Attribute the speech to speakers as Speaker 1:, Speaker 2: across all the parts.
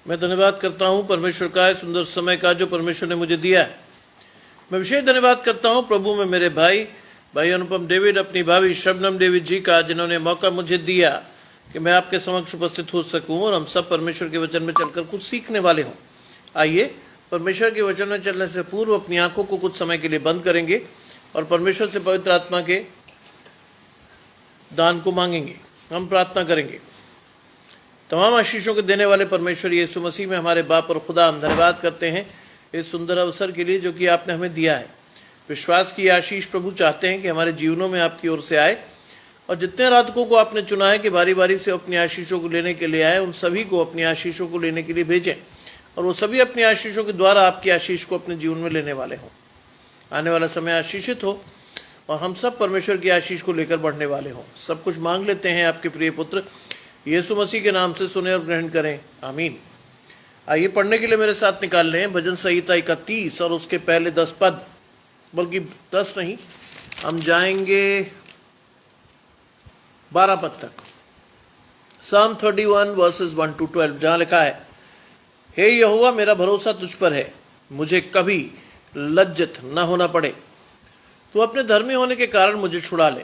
Speaker 1: मैं धन्यवाद करता हूं परमेश्वर का इस सुंदर समय का जो परमेश्वर ने मुझे दिया है। मैं विशेष धन्यवाद करता हूं प्रभु में मेरे भाई अनुपम डेविड, अपनी भाभी शबनम डेविड जी का, जिन्होंने मौका मुझे दिया कि मैं आपके समक्ष उपस्थित हो सकूं और हम सब परमेश्वर के वचन में चलकर कुछ सीखने वाले हों। आइए परमेश्वर के वचन में चलने से पूर्व अपनी आंखों को कुछ समय के लिए बंद करेंगे और परमेश्वर से पवित्र आत्मा के दान को मांगेंगे। हम प्रार्थना करेंगे। तमाम आशीषों को देने वाले परमेश्वर यीशु मसीह में हमारे बाप और खुदा, हम धन्यवाद करते हैं इस सुंदर अवसर के लिए जो कि आपने हमें दिया है। विश्वास की आशीष प्रभु चाहते हैं कि हमारे जीवनों में आपकी ओर से आए, और जितने रातकों को आपने चुना है कि बारी बारी से अपनी आशीषों को लेने के लिए आए, उन सभी को अपनी आशीषों को लेने के लिए भेजें और वो सभी अपनी आशीषों के द्वारा आपकी आशीष को अपने जीवन में लेने वाले हों। आने वाला समय आशीषित हो और हम सब परमेश्वर की आशीष को लेकर बढ़ने वाले हों। सब कुछ मांग लेते हैं आपके प्रिय पुत्र यीशु मसीह के नाम से, सुने और ग्रहण करें, आमीन। आइए पढ़ने के लिए मेरे साथ निकाल लें भजन संहिता 31 और उसके पहले 10 पद, बल्कि 10 नहीं, हम जाएंगे 12 पद तक। Psalm 31 वर्सेस 1 to 12, जहां लिखा है, हे यहोवा मेरा भरोसा तुझ पर है, मुझे कभी लज्जित न होना पड़े। तू अपने धर्मी होने के कारण मुझे छुड़ा ले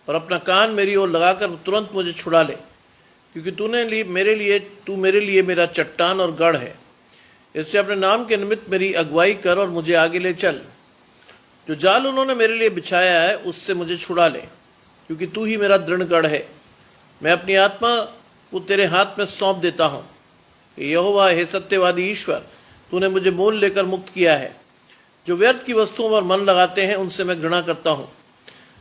Speaker 1: और अपना कान मेरी ओर लगाकर तुरंत मुझे छुड़ा ले, क्योंकि तू मेरे लिए मेरा चट्टान और गढ़ है। इससे अपने नाम के निमित्त मेरी अगुवाई कर और मुझे आगे ले चल। जो जाल उन्होंने मेरे लिए बिछाया है उससे मुझे छुड़ा ले, क्योंकि तू ही मेरा दृढ़ गढ़ है। मैं अपनी आत्मा को तेरे हाथ में सौंप देता हूँ। यहोवा, हे सत्यवादी ईश्वर, तूने मुझे मोल लेकर मुक्त किया है। जो व्यर्थ की वस्तुओं पर मन लगाते हैं उनसे मैं घृणा करता हूँ,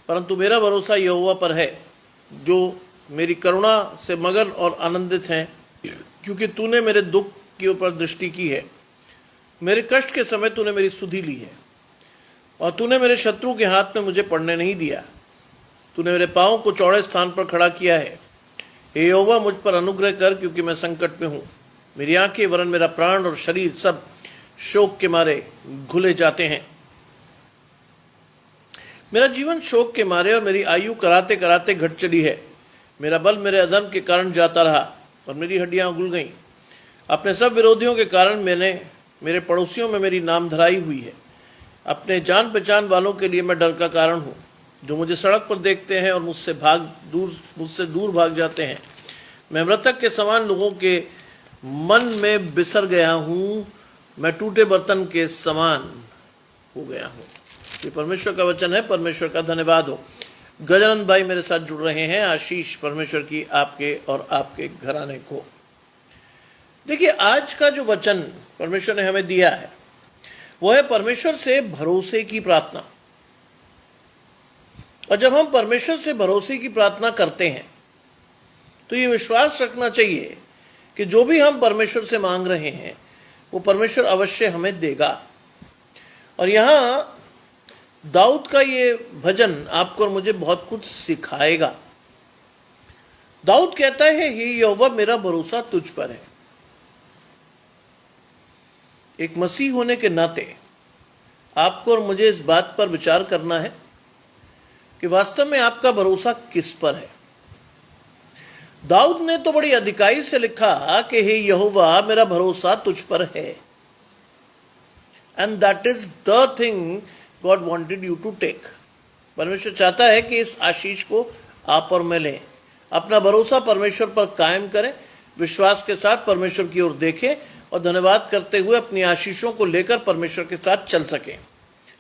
Speaker 1: परंतु मेरा भरोसा यहोवा पर है, जो मेरी करुणा से मगन और आनंदित हैं, क्योंकि तूने मेरे दुख के ऊपर दृष्टि की है। मेरे कष्ट के समय तूने मेरी सुधि ली है और तूने मेरे शत्रु के हाथ में मुझे पड़ने नहीं दिया। तूने मेरे पांव को चौड़े स्थान पर खड़ा किया है। हे यहोवा, मुझ पर अनुग्रह कर, क्योंकि मैं संकट में हूँ। मेरी आंखें वरन मेरा प्राण और शरीर सब शोक के मारे घुले जाते हैं। मेरा जीवन शोक के मारे और मेरी आयु कराते कराते घट चली है। मेरा बल मेरे अधर्म के कारण जाता रहा और मेरी हड्डियां उगल गईं। अपने सब विरोधियों के कारण मेरे पड़ोसियों में मेरी नाम धराई हुई है। अपने जान पहचान वालों के लिए मैं डर का कारण हूँ, जो मुझे सड़क पर देखते हैं और मुझसे दूर भाग जाते हैं। मैं मृतक के समान लोगों के मन में बिसर गया हूँ, मैं टूटे बर्तन के समान हो गया हूँ। ये परमेश्वर का वचन है। परमेश्वर का धन्यवाद हो। गजानंद भाई मेरे साथ जुड़ रहे हैं। आशीष परमेश्वर की आपके और आपके घराने को। देखिए, आज का जो वचन परमेश्वर ने हमें दिया है वो है परमेश्वर से भरोसे की प्रार्थना। और जब हम परमेश्वर से भरोसे की प्रार्थना करते हैं तो ये विश्वास रखना चाहिए कि जो भी हम परमेश्वर से मांग रहे हैं वो परमेश्वर अवश्य हमें देगा। और यहां दाऊद का ये भजन आपको और मुझे बहुत कुछ सिखाएगा। दाऊद कहता है, हे यहोवा मेरा भरोसा तुझ पर है। एक मसीह होने के नाते आपको और मुझे इस बात पर विचार करना है कि वास्तव में आपका भरोसा किस पर है। दाऊद ने तो बड़ी अधिकाई से लिखा कि हे यहोवा मेरा भरोसा तुझ पर है। And that is the thing God wanted you to take. परमेश्वर चाहता है कि इस आशीष को आप और मैं लें। अपना भरोसा परमेश्वर पर कायम करें, विश्वास के साथ परमेश्वर की ओर देखें और धन्यवाद करते हुए अपनी आशीषों को लेकर परमेश्वर के साथ चल सकें।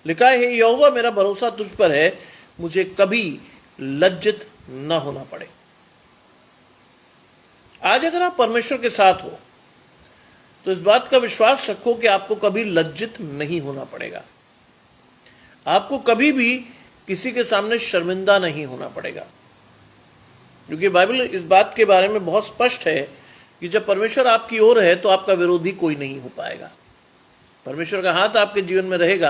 Speaker 1: लिखा है, हे यहोवा मेरा भरोसा तुझ पर है, मुझे कभी लज्जित न होना पड़े। आज अगर आप परमेश्वर के साथ हो तो इस बात का विश्वास रखो कि आपको कभी लज्जित नहीं होना पड़ेगा। आपको कभी भी किसी के सामने शर्मिंदा नहीं होना पड़ेगा, क्योंकि बाइबल इस बात के बारे में बहुत स्पष्ट है कि जब परमेश्वर आपकी ओर है तो आपका विरोधी कोई नहीं हो पाएगा। परमेश्वर का हाथ आपके जीवन में रहेगा,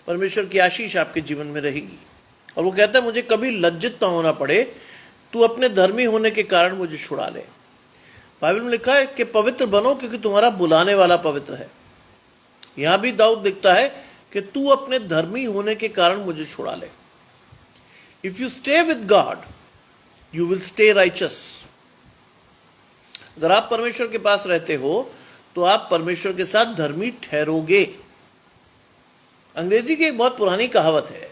Speaker 1: परमेश्वर की आशीष आपके जीवन में रहेगी। और वो कहता है, मुझे कभी लज्जित ना होना पड़े, तू अपने धर्मी होने के कारण मुझे छुड़ा ले। बाइबल में लिखा है कि पवित्र बनो, क्योंकि तुम्हारा बुलाने वाला पवित्र है। यहां भी दाऊद लिखता है कि तू अपने धर्मी होने के कारण मुझे छुड़ा ले। If you stay with God you will stay righteous. अगर आप परमेश्वर के पास रहते हो तो आप परमेश्वर के साथ धर्मी ठहरोगे। अंग्रेजी की एक बहुत पुरानी कहावत है,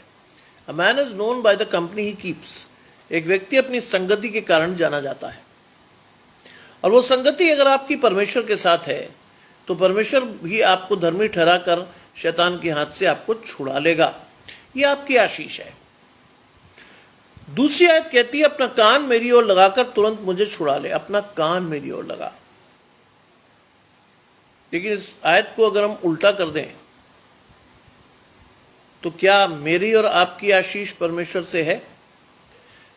Speaker 1: a man is known by the company he keeps. एक व्यक्ति अपनी संगति के कारण जाना जाता है, और वो संगति अगर आपकी परमेश्वर के साथ है तो परमेश्वर भी आपको धर्मी ठहरा कर शैतान के हाथ से आपको छुड़ा लेगा। ये आपकी आशीष है। दूसरी आयत कहती है, अपना कान मेरी ओर लगाकर तुरंत मुझे छुड़ा ले। अपना कान मेरी ओर लगा। लेकिन इस आयत को अगर हम उल्टा कर दें तो क्या मेरी और आपकी आशीष परमेश्वर से है?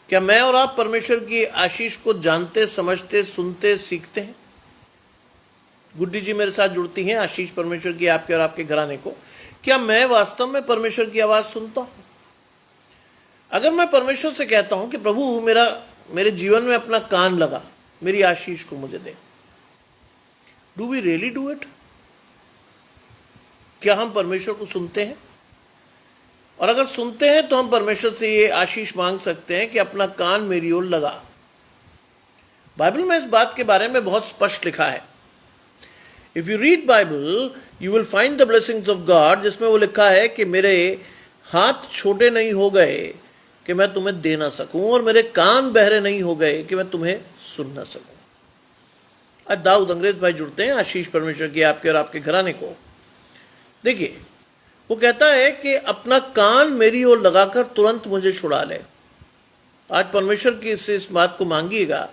Speaker 1: क्या मैं और आप परमेश्वर की आशीष को जानते, समझते, सुनते, सीखते हैं? गुड्डी जी मेरे साथ जुड़ती हैं, आशीष परमेश्वर की आपके और आपके घराने को। क्या मैं वास्तव में परमेश्वर की आवाज सुनता हूं? अगर मैं परमेश्वर से कहता हूं कि प्रभु मेरे जीवन में अपना कान लगा, मेरी आशीष को मुझे दे, do we really do it? क्या हम परमेश्वर को सुनते हैं? और अगर सुनते हैं तो हम परमेश्वर से ये आशीष मांग सकते हैं कि अपना कान मेरी ओर लगा। बाइबल में इस बात के बारे में बहुत स्पष्ट लिखा है। If you read Bible you will find the blessings of God, जिसमें वो लिखा है कि मेरे हाथ छोटे नहीं हो गए कि मैं तुम्हें दे ना सकूं, और मेरे कान बहरे नहीं हो गए कि मैं तुम्हें सुन ना सकूं। आज दाऊद अंग्रेज भाई जुड़ते हैं, आशीष परमेश्वर की आपके और आपके घराने को। देखिए, वो कहता है कि अपना कान मेरी ओर लगाकर तुरंत मुझे छुड़ा ले। आज परमेश्वर की से इस बात को मांगिएगा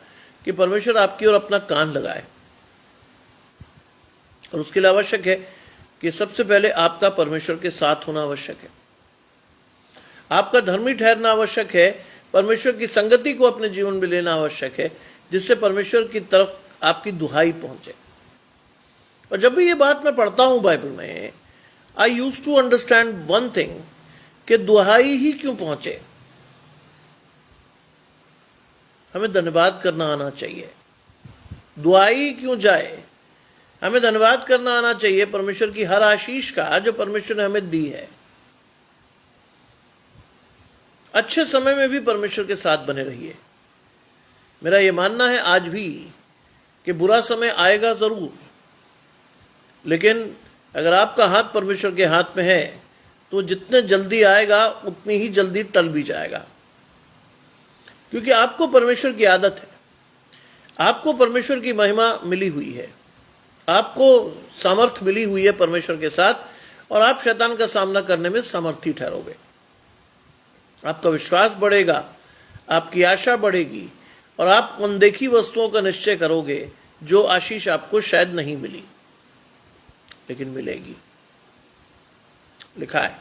Speaker 1: कि परमेश्वर आपकी ओर अपना कान लगाए, और उसके लिए आवश्यक है कि सबसे पहले आपका परमेश्वर के साथ होना आवश्यक है, आपका धर्मी ठहरना आवश्यक है, परमेश्वर की संगति को अपने जीवन में लेना आवश्यक है, जिससे परमेश्वर की तरफ आपकी दुहाई पहुंचे। और जब भी ये बात मैं पढ़ता हूं बाइबल में, I use to understand one thing, कि दुहाई ही क्यों पहुंचे? हमें धन्यवाद करना आना चाहिए। दुहाई क्यों जाए? हमें धन्यवाद करना आना चाहिए परमेश्वर की हर आशीष का जो परमेश्वर ने हमें दी है। अच्छे समय में भी परमेश्वर के साथ बने रहिए। मेरा यह मानना है आज भी कि बुरा समय आएगा जरूर, लेकिन अगर आपका हाथ परमेश्वर के हाथ में है तो जितने जल्दी आएगा उतनी ही जल्दी टल भी जाएगा, क्योंकि आपको परमेश्वर की आदत है, आपको परमेश्वर की महिमा मिली हुई है, आपको सामर्थ मिली हुई है परमेश्वर के साथ, और आप शैतान का सामना करने में समर्थी ठहरोगे। आपका विश्वास बढ़ेगा, आपकी आशा बढ़ेगी, और आप अनदेखी वस्तुओं का निश्चय करोगे जो आशीष आपको शायद नहीं मिली लेकिन मिलेगी। लिखा है,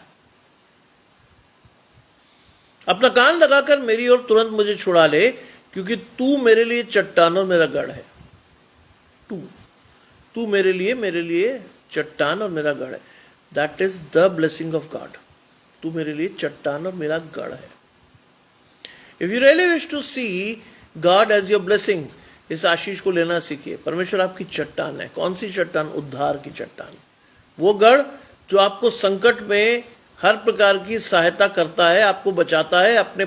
Speaker 1: अपना कान लगाकर मेरी ओर तुरंत मुझे छुड़ा ले, क्योंकि तू मेरे लिए चट्टान और मेरा गढ़ है। तू मेरे लिए चट्टान और मेरा गढ़ है। That is the blessing of God. तू मेरे लिए चट्टान और मेरा गढ़ है। If you really wish to see God as your blessing, इस आशीष को लेना सीखिए। परमेश्वर आपकी चट्टान है। कौन सी चट्टान? उद्धार की चट्टान। वो गढ़ जो आपको संकट में हर प्रकार की सहायता करता है, आपको बचाता है, अपने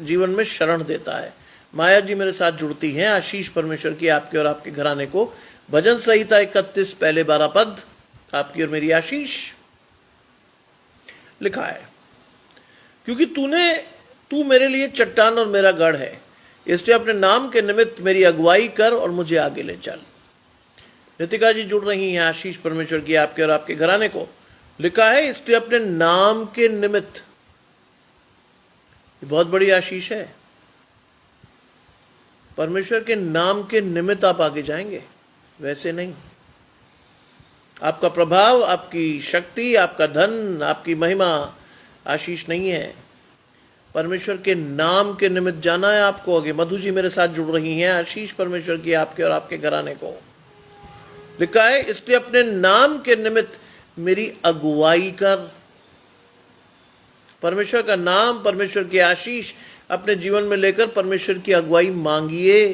Speaker 1: जीवन में शरण देता है। माया जी मेरे साथ जुड़ती हैं, आशीष परमेश्वर की आपके और आपके घराने को। भजन संहिता 31 पहले 12 पद, आपकी और मेरी आशीष। लिखा है, क्योंकि तू मेरे लिए चट्टान और मेरा गढ़ है, इसलिए अपने नाम के निमित्त मेरी अगुवाई कर और मुझे आगे ले चल। रितिका जी जुड़ रही हैं, आशीष परमेश्वर की आपके और आपके घराने को। लिखा है, इसलिए अपने नाम के निमित्त। बहुत बड़ी आशीष है। परमेश्वर के नाम के निमित्त आप आगे जाएंगे, वैसे नहीं। आपका प्रभाव, आपकी शक्ति, आपका धन, आपकी महिमा आशीष नहीं है। परमेश्वर के नाम के निमित्त जाना है आपको आगे। मधु जी मेरे साथ जुड़ रही हैं, आशीष परमेश्वर की आपके और आपके घराने को। लिखा है, इसलिए अपने नाम के निमित्त मेरी अगुवाई कर। परमेश्वर का नाम, परमेश्वर की आशीष अपने जीवन में लेकर परमेश्वर की अगुवाई मांगिए।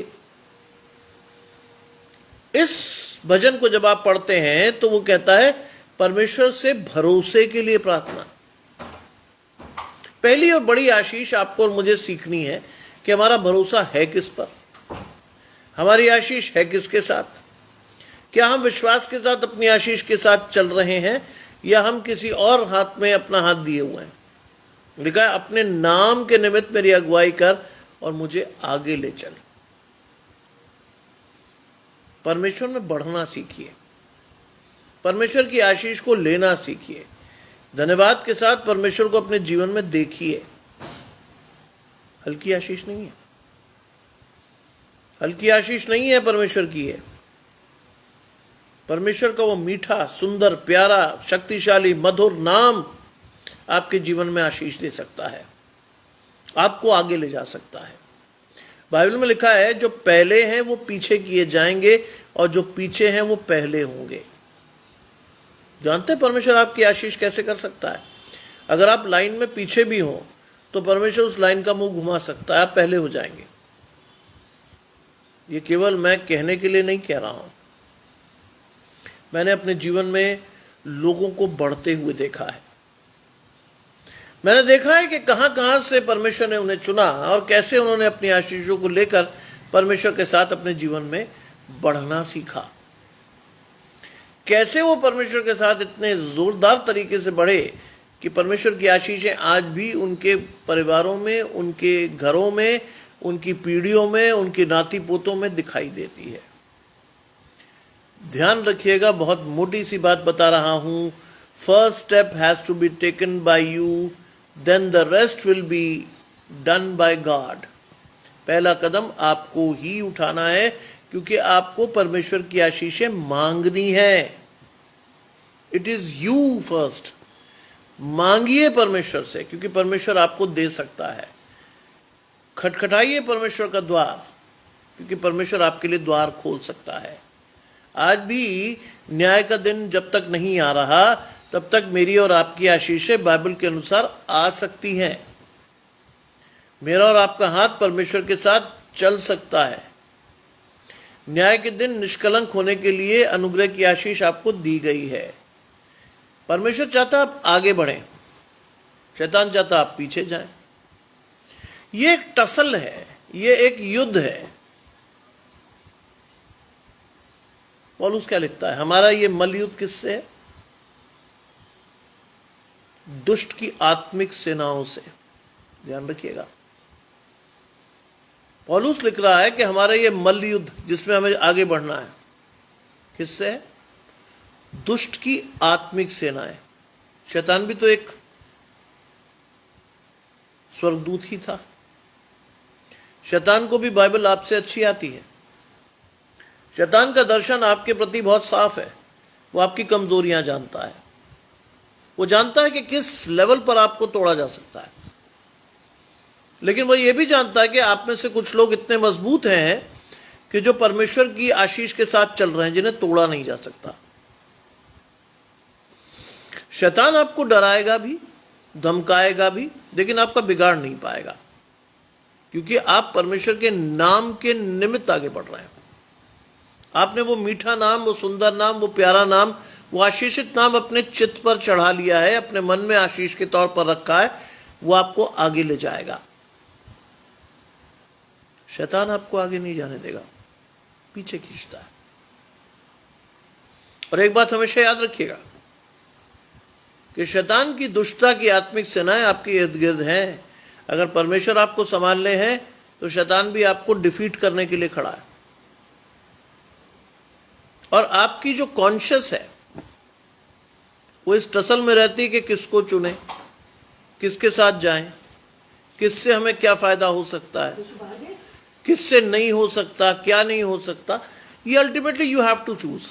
Speaker 1: इस भजन को जब आप पढ़ते हैं तो वो कहता है, परमेश्वर से भरोसे के लिए प्रार्थना। पहली और बड़ी आशीष आपको और मुझे सीखनी है कि हमारा भरोसा है किस पर, हमारी आशीष है किसके साथ। क्या हम विश्वास के साथ अपनी आशीष के साथ चल रहे हैं या हम किसी और हाथ में अपना हाथ दिए हुए हैं? लिखा है, अपने नाम के निमित्त मेरी अगुवाई कर और मुझे आगे ले चल। परमेश्वर में बढ़ना सीखिए, परमेश्वर की आशीष को लेना सीखिए, धन्यवाद के साथ परमेश्वर को अपने जीवन में देखिए। हल्की आशीष नहीं है, हल्की आशीष नहीं है परमेश्वर की है। परमेश्वर का वो मीठा, सुंदर, प्यारा, शक्तिशाली, मधुर नाम आपके जीवन में आशीष दे सकता है, आपको आगे ले जा सकता है। बाइबल में लिखा है, जो पहले हैं वो पीछे किए जाएंगे और जो पीछे हैं वो पहले होंगे। जानते हैं परमेश्वर आपकी आशीष कैसे कर सकता है? अगर आप लाइन में पीछे भी हो तो परमेश्वर उस लाइन का मुंह घुमा सकता है, आप पहले हो जाएंगे। ये केवल मैं कहने के लिए नहीं कह रहा हूं, मैंने अपने जीवन में लोगों को बढ़ते हुए देखा है। मैंने देखा है कि कहां कहां से परमेश्वर ने उन्हें चुना और कैसे उन्होंने अपनी आशीषों को लेकर परमेश्वर के साथ अपने जीवन में बढ़ना सीखा। कैसे वो परमेश्वर के साथ इतने जोरदार तरीके से बढ़े कि परमेश्वर की आशीषें आज भी उनके परिवारों में, उनके घरों में, उनकी पीढ़ियों में, उनके नाती पोतों में दिखाई देती है। ध्यान रखिएगा, बहुत मोटी सी बात बता रहा हूं। First step has to be taken by you, then the rest will be done by God. पहला कदम आपको ही उठाना है, क्योंकि आपको परमेश्वर की आशीषें मांगनी है। It is you first. मांगिए परमेश्वर से, क्योंकि परमेश्वर आपको दे सकता है। खटखटाइए परमेश्वर का द्वार, क्योंकि परमेश्वर आपके लिए द्वार खोल सकता है। आज भी न्याय का दिन जब तक नहीं आ रहा, तब तक मेरी और आपकी आशीषें बाइबल के अनुसार आ सकती हैं। मेरा और आपका हाथ परमेश्वर के साथ चल सकता है। न्याय के दिन निष्कलंक होने के लिए अनुग्रह की आशीष आपको दी गई है। परमेश्वर चाहता आप आगे बढ़ें, शैतान चाहता आप पीछे जाएं। ये एक टसल है, ये एक युद्ध है। पौलुस क्या लिखता है? हमारा ये मल युद्ध किससे है? दुष्ट की आत्मिक सेनाओं से। ध्यान रखिएगा, पौलुस लिख रहा है कि हमारा ये मल युद्ध जिसमें हमें आगे बढ़ना है, किससे है? दुष्ट की आत्मिक सेनाएं। शैतान भी तो एक स्वर्गदूत ही था। शैतान को भी बाइबल आपसे अच्छी आती है। शैतान का दर्शन आपके प्रति बहुत साफ है। वो आपकी कमजोरियां जानता है। वो जानता है कि किस लेवल पर आपको तोड़ा जा सकता है, लेकिन वो ये भी जानता है कि आप में से कुछ लोग इतने मजबूत हैं कि जो परमेश्वर की आशीष के साथ चल रहे हैं, जिन्हें तोड़ा नहीं जा सकता। शैतान आपको डराएगा भी, धमकाएगा भी, लेकिन आपका बिगाड़ नहीं पाएगा, क्योंकि आप परमेश्वर के नाम के निमित्त आगे बढ़ रहे हैं। आपने वो मीठा नाम, वो सुंदर नाम, वो प्यारा नाम, वो आशीषित नाम अपने चित्त पर चढ़ा लिया है, अपने मन में आशीष के तौर पर रखा है। वो आपको आगे ले जाएगा। शैतान आपको आगे नहीं जाने देगा, पीछे खींचता है। और एक बात हमेशा याद रखिएगा कि शैतान की दुष्टता की आत्मिक सेनाएं आपके इर्द गिर्द हैं। अगर परमेश्वर आपको संभालने हैं तो शैतान भी आपको डिफीट करने के लिए खड़ा है। और आपकी जो कॉन्शियस है वो इस टसल में रहती है कि किसको चुने, किसके साथ जाएं, किससे हमें क्या फायदा हो सकता है, किससे नहीं हो सकता, क्या नहीं हो सकता। ये ultimately you have to choose,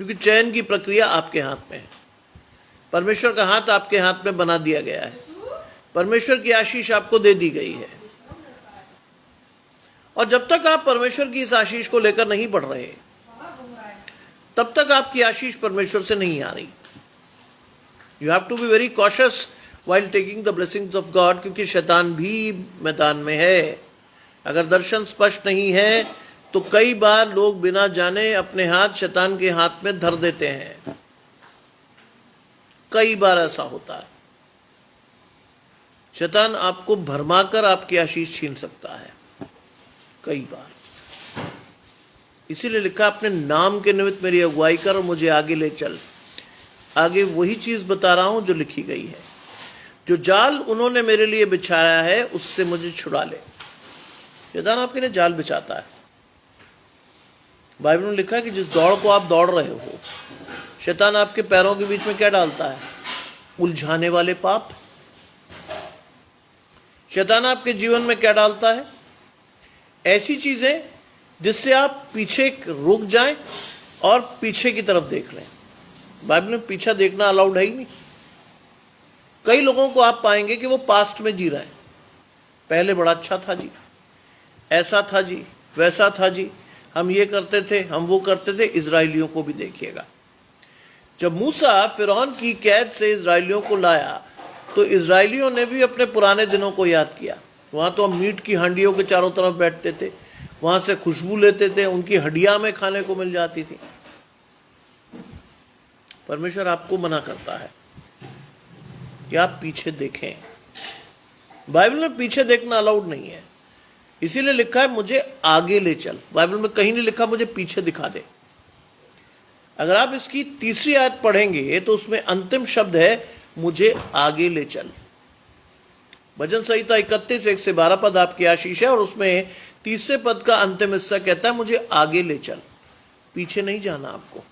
Speaker 1: क्योंकि चयन की प्रक्रिया आपके हाथ में है। परमेश्वर का हाथ आपके हाथ में बना दिया गया है। परमेश्वर की आशीष आपको दे दी गई है। और जब तक आप परमेश्वर की इस आशीष को लेकर नहीं बढ़ रहे, तब तक आपकी आशीष परमेश्वर से नहीं आ रही। You have to be very cautious while taking the blessings of God, क्योंकि शैतान भी मैदान में है। अगर दर्शन स्पष्ट नहीं है तो कई बार लोग बिना जाने अपने हाथ शैतान के हाथ में धर देते हैं। कई बार ऐसा होता है। शैतान आपको भरमाकर आपकी आशीष छीन सकता है, कई बार। इसीलिए लिखा अपने नाम के निमित्त मेरी अगुवाई कर और मुझे आगे ले चल। आगे वही चीज बता रहा हूं जो लिखी गई है, जो जाल उन्होंने मेरे लिए बिछाया है उससे मुझे छुड़ा ले। शैतान आपके लिए जाल बिछाता है। बाइबल में लिखा है कि जिस दौड़ को आप दौड़ रहे हो, शैतान आपके पैरों के बीच में क्या डालता है? उलझाने वाले पाप। शैतान आपके जीवन में क्या डालता है? ऐसी चीजें जिससे आप पीछे रुक जाएं और पीछे की तरफ देख लें। बाइबल में पीछा देखना अलाउड है ही नहीं। कई लोगों को आप पाएंगे कि वो पास्ट में जी रहे हैं। पहले बड़ा अच्छा था जी, ऐसा था जी, वैसा था जी, हम ये करते थे, हम वो करते थे। इजराइलियों को भी देखिएगा, जब मूसा फिरौन की कैद से इजराइलियों को लाया तो इजराइलियों ने भी अपने पुराने दिनों को याद किया। वहां तो हम मीट की हांडियों के चारों तरफ बैठते थे, वहां से खुशबू लेते थे, उनकी हड्डियां में खाने को मिल जाती थी। परमेश्वर आपको मना करता है कि आप पीछे देखें। बाइबल में पीछे देखना अलाउड नहीं है। इसीलिए लिखा है मुझे आगे ले चल। बाइबल में कहीं नहीं लिखा मुझे पीछे दिखा दे। अगर आप इसकी तीसरी आयत पढ़ेंगे तो उसमें अंतिम शब्द है मुझे आगे ले चल। भजन संहिता 31 1 से 12 पद आपकी आशीष है और उसमें तीसरे पद का अंतिम हिस्सा कहता है मुझे आगे ले चल। पीछे नहीं जाना आपको।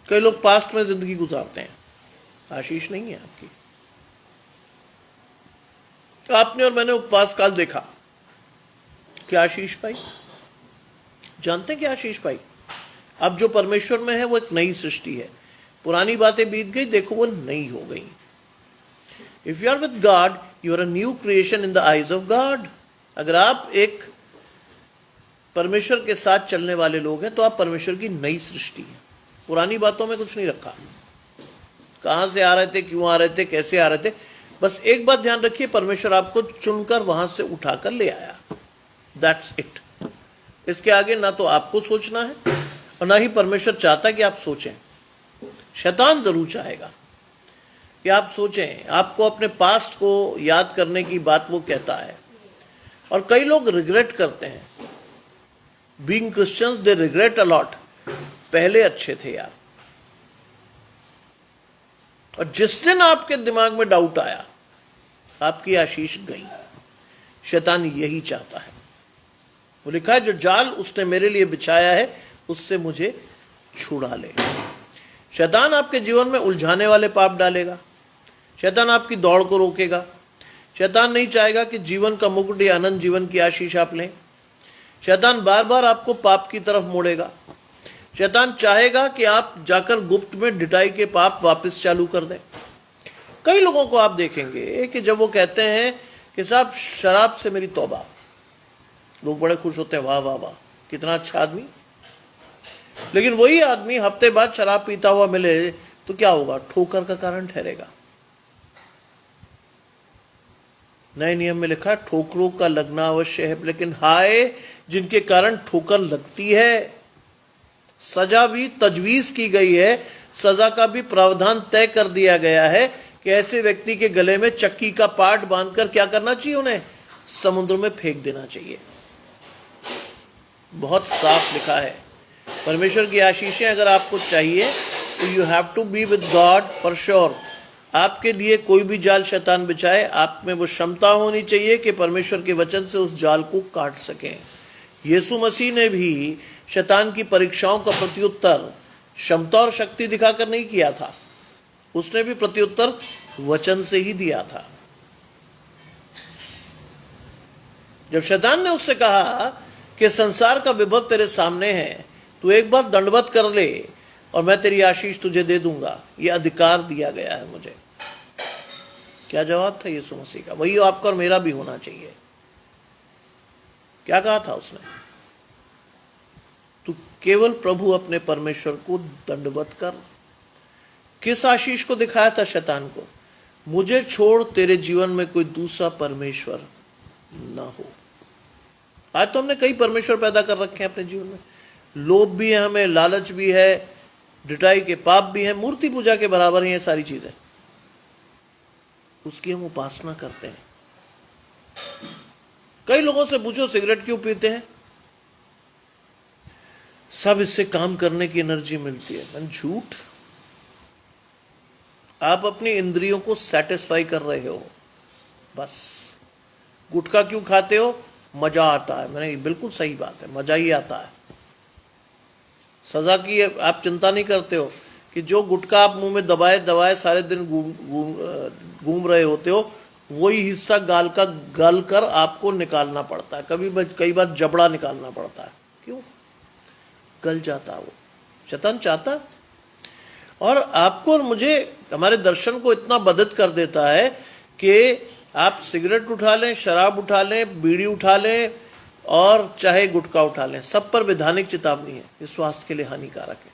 Speaker 1: कई लोग पास्ट में जिंदगी गुजारते हैं, आशीष नहीं है आपकी। आपने और मैंने उपवास काल देखा, क्या आशीष पाई? जानते हैं क्या आशीष पाई? अब जो परमेश्वर में है वो एक नई सृष्टि है। पुरानी बातें बीत गई, देखो वो नई हो गई। If you are with God you are a new creation in the eyes of God. अगर आप एक परमेश्वर के साथ चलने वाले लोग हैं तो आप परमेश्वर की नई सृष्टि है। पुरानी बातों में कुछ नहीं रखा। कहां से आ रहे थे, क्यों आ रहे थे, कैसे आ रहे थे, बस एक बात ध्यान रखिए, परमेश्वर आपको चुनकर वहां से उठाकर ले आया। That's it. इसके आगे ना तो आपको सोचना है और ना ही परमेश्वर चाहता कि आप सोचें। शैतान जरूर चाहेगा कि आप सोचें, आपको अपने पास्ट को याद करने की बात वो कहता है। और कई लोग रिग्रेट करते हैं। Being Christians they regret a lot. पहले अच्छे थे यार। और जिस दिन आपके दिमाग में डाउट आया, आपकी आशीष गई। शैतान यही चाहता है। वो लिखा है जो जाल उसने मेरे लिए बिछाया है उससे मुझे छुड़ा ले। शैतान आपके जीवन में उलझाने वाले पाप डालेगा। शैतान आपकी दौड़ को रोकेगा। शैतान नहीं चाहेगा कि जीवन का मुकुट या अनंत जीवन की आशीष आप लें। शैतान बार बार आपको पाप की तरफ मोड़ेगा। शैतान चाहेगा कि आप जाकर गुप्त में डिटाई के पाप वापस चालू कर दें। कई लोगों को आप देखेंगे कि जब वो कहते हैं कि साहब शराब से मेरी तौबा, लोग बड़े खुश होते हैं, वाह वाह वाह कितना अच्छा आदमी। लेकिन वही आदमी हफ्ते बाद शराब पीता हुआ मिले तो क्या होगा? ठोकर का कारण ठहरेगा। नए नियम में लिखा है ठोकरों का लगना अवश्य है, लेकिन हाय जिनके कारण ठोकर लगती है। सजा भी तजवीज की गई है, सजा का भी प्रावधान तय कर दिया गया है कि ऐसे व्यक्ति के गले में चक्की का पाट बांधकर क्या करना चाहिए? उन्हें समुद्र में फेंक देना चाहिए। बहुत साफ लिखा है। परमेश्वर की आशीषें अगर आपको चाहिए तो you have to be with God for sure. आपके लिए कोई भी जाल शैतान बिछाए, आप में वो क्षमता होनी चाहिए कि परमेश्वर के वचन से उस जाल को काट सकें। यीशु मसीह ने भी शैतान की परीक्षाओं का प्रत्युत्तर क्षमता और शक्ति दिखाकर नहीं किया था। उसने भी प्रत्युत्तर वचन से ही दिया था। जब शैतान ने उससे कहा कि संसार का विभव तेरे सामने है, तू एक बार दंडवत कर ले और मैं तेरी आशीष तुझे दे दूंगा, ये अधिकार दिया गया है मुझे। क्या जवाब था यीशु मसीह का? वही आपका और मेरा भी होना चाहिए। क्या कहा था उसने? तू केवल प्रभु अपने परमेश्वर को दंडवत कर। किस आशीष को दिखाया था शैतान को? मुझे छोड़ तेरे जीवन में कोई दूसरा परमेश्वर ना हो। आज तो हमने कई परमेश्वर पैदा कर रखे हैं अपने जीवन में। लोभ भी है, हमें लालच भी है, डिटाई के पाप भी है, मूर्ति पूजा के बराबर है ये सारी चीजें। उसकी हम उपासना करते हैं। कई लोगों से पूछो सिगरेट क्यों पीते हैं? सब इससे काम करने की एनर्जी मिलती है। मन झूठ। आप अपनी इंद्रियों को सेटिस्फाई कर रहे हो बस। गुटखा क्यों खाते हो? मजा आता है। मैंने बिल्कुल सही बात है, मजा ही आता है। सजा की आप चिंता नहीं करते हो कि जो गुटखा आप मुंह में दबाए दबाए सारे दिन घूम रहे होते हो, वही हिस्सा गाल का गल कर आपको निकालना पड़ता है। कई बार जबड़ा निकालना पड़ता है। क्यों? गल जाता वो। शैतान चाहता। और आपको और मुझे, हमारे दर्शन को इतना बाधित कर देता है कि आप सिगरेट उठा लें, शराब उठा लें, बीड़ी उठा लें और चाहे गुटखा उठा लें, सब पर वैधानिक चेतावनी है, ये स्वास्थ्य के लिए हानिकारक है।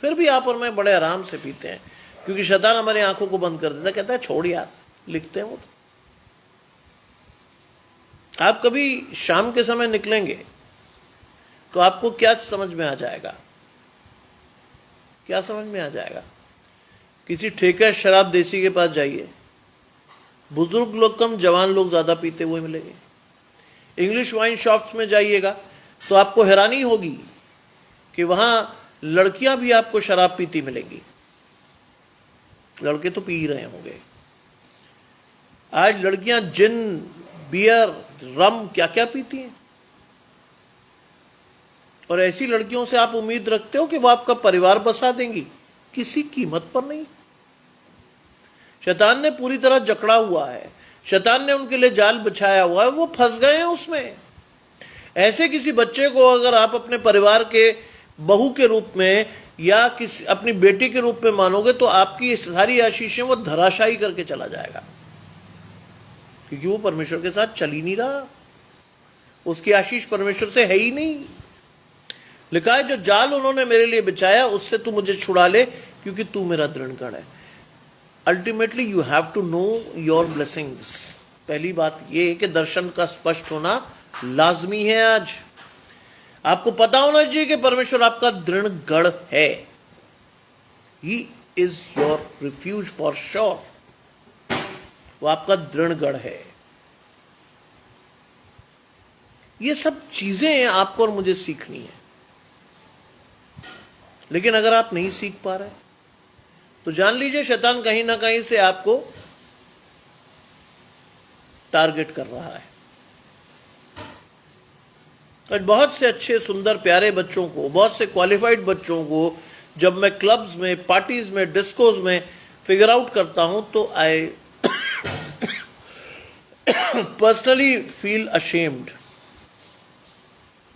Speaker 1: फिर भी आप और मैं बड़े आराम से पीते हैं, क्योंकि शैतान हमारी आंखों को बंद कर देता है, कहता है छोड़ यार, लिखते हैं वो तो। आप कभी शाम के समय निकलेंगे तो आपको क्या समझ में आ जाएगा? क्या समझ में आ जाएगा? किसी ठेका शराब देसी के पास जाइए, बुजुर्ग लोग कम, जवान लोग ज्यादा पीते हुए मिलेंगे। इंग्लिश वाइन शॉप्स में जाइएगा तो आपको हैरानी होगी कि वहां लड़कियां भी आपको शराब पीती मिलेंगी। लड़के तो पी रहे होंगे। आज लड़कियां जिन, बियर, रम, क्या क्या पीती हैं। और ऐसी लड़कियों से आप उम्मीद रखते हो कि वो आपका परिवार बसा देंगी? किसी कीमत पर नहीं। शैतान ने पूरी तरह जकड़ा हुआ है। शैतान ने उनके लिए जाल बिछाया हुआ है, वो फंस गए हैं उसमें। ऐसे किसी बच्चे को अगर आप अपने परिवार के बहू के रूप में या किसी अपनी बेटी के रूप में मानोगे तो आपकी सारी आशीषें वो धराशायी करके चला जाएगा, क्योंकि वो परमेश्वर के साथ चल ही नहीं रहा। उसकी आशीष परमेश्वर से है ही नहीं। लिखा है, जो जाल उन्होंने मेरे लिए बिछाया उससे तू मुझे छुड़ा ले, क्योंकि तू मेरा दृढ़गढ़ है। Ultimately you have to know your blessings. पहली बात यह है कि दर्शन का स्पष्ट होना लाजमी है। आज आपको पता होना चाहिए कि परमेश्वर आपका दृढ़गढ़ है। He is your refuge for sure. वो आपका दृढ़गढ़ है। ये सब चीजें आपको और मुझे सीखनी है। लेकिन अगर आप नहीं सीख पा रहे तो जान लीजिए शैतान कहीं ना कहीं से आपको टारगेट कर रहा है। आज बहुत से अच्छे सुंदर प्यारे बच्चों को, बहुत से क्वालिफाइड बच्चों को जब मैं क्लब्स में, पार्टीज में, डिस्कोज में फिगर आउट करता हूं तो आई पर्सनली फील अशेम्ड।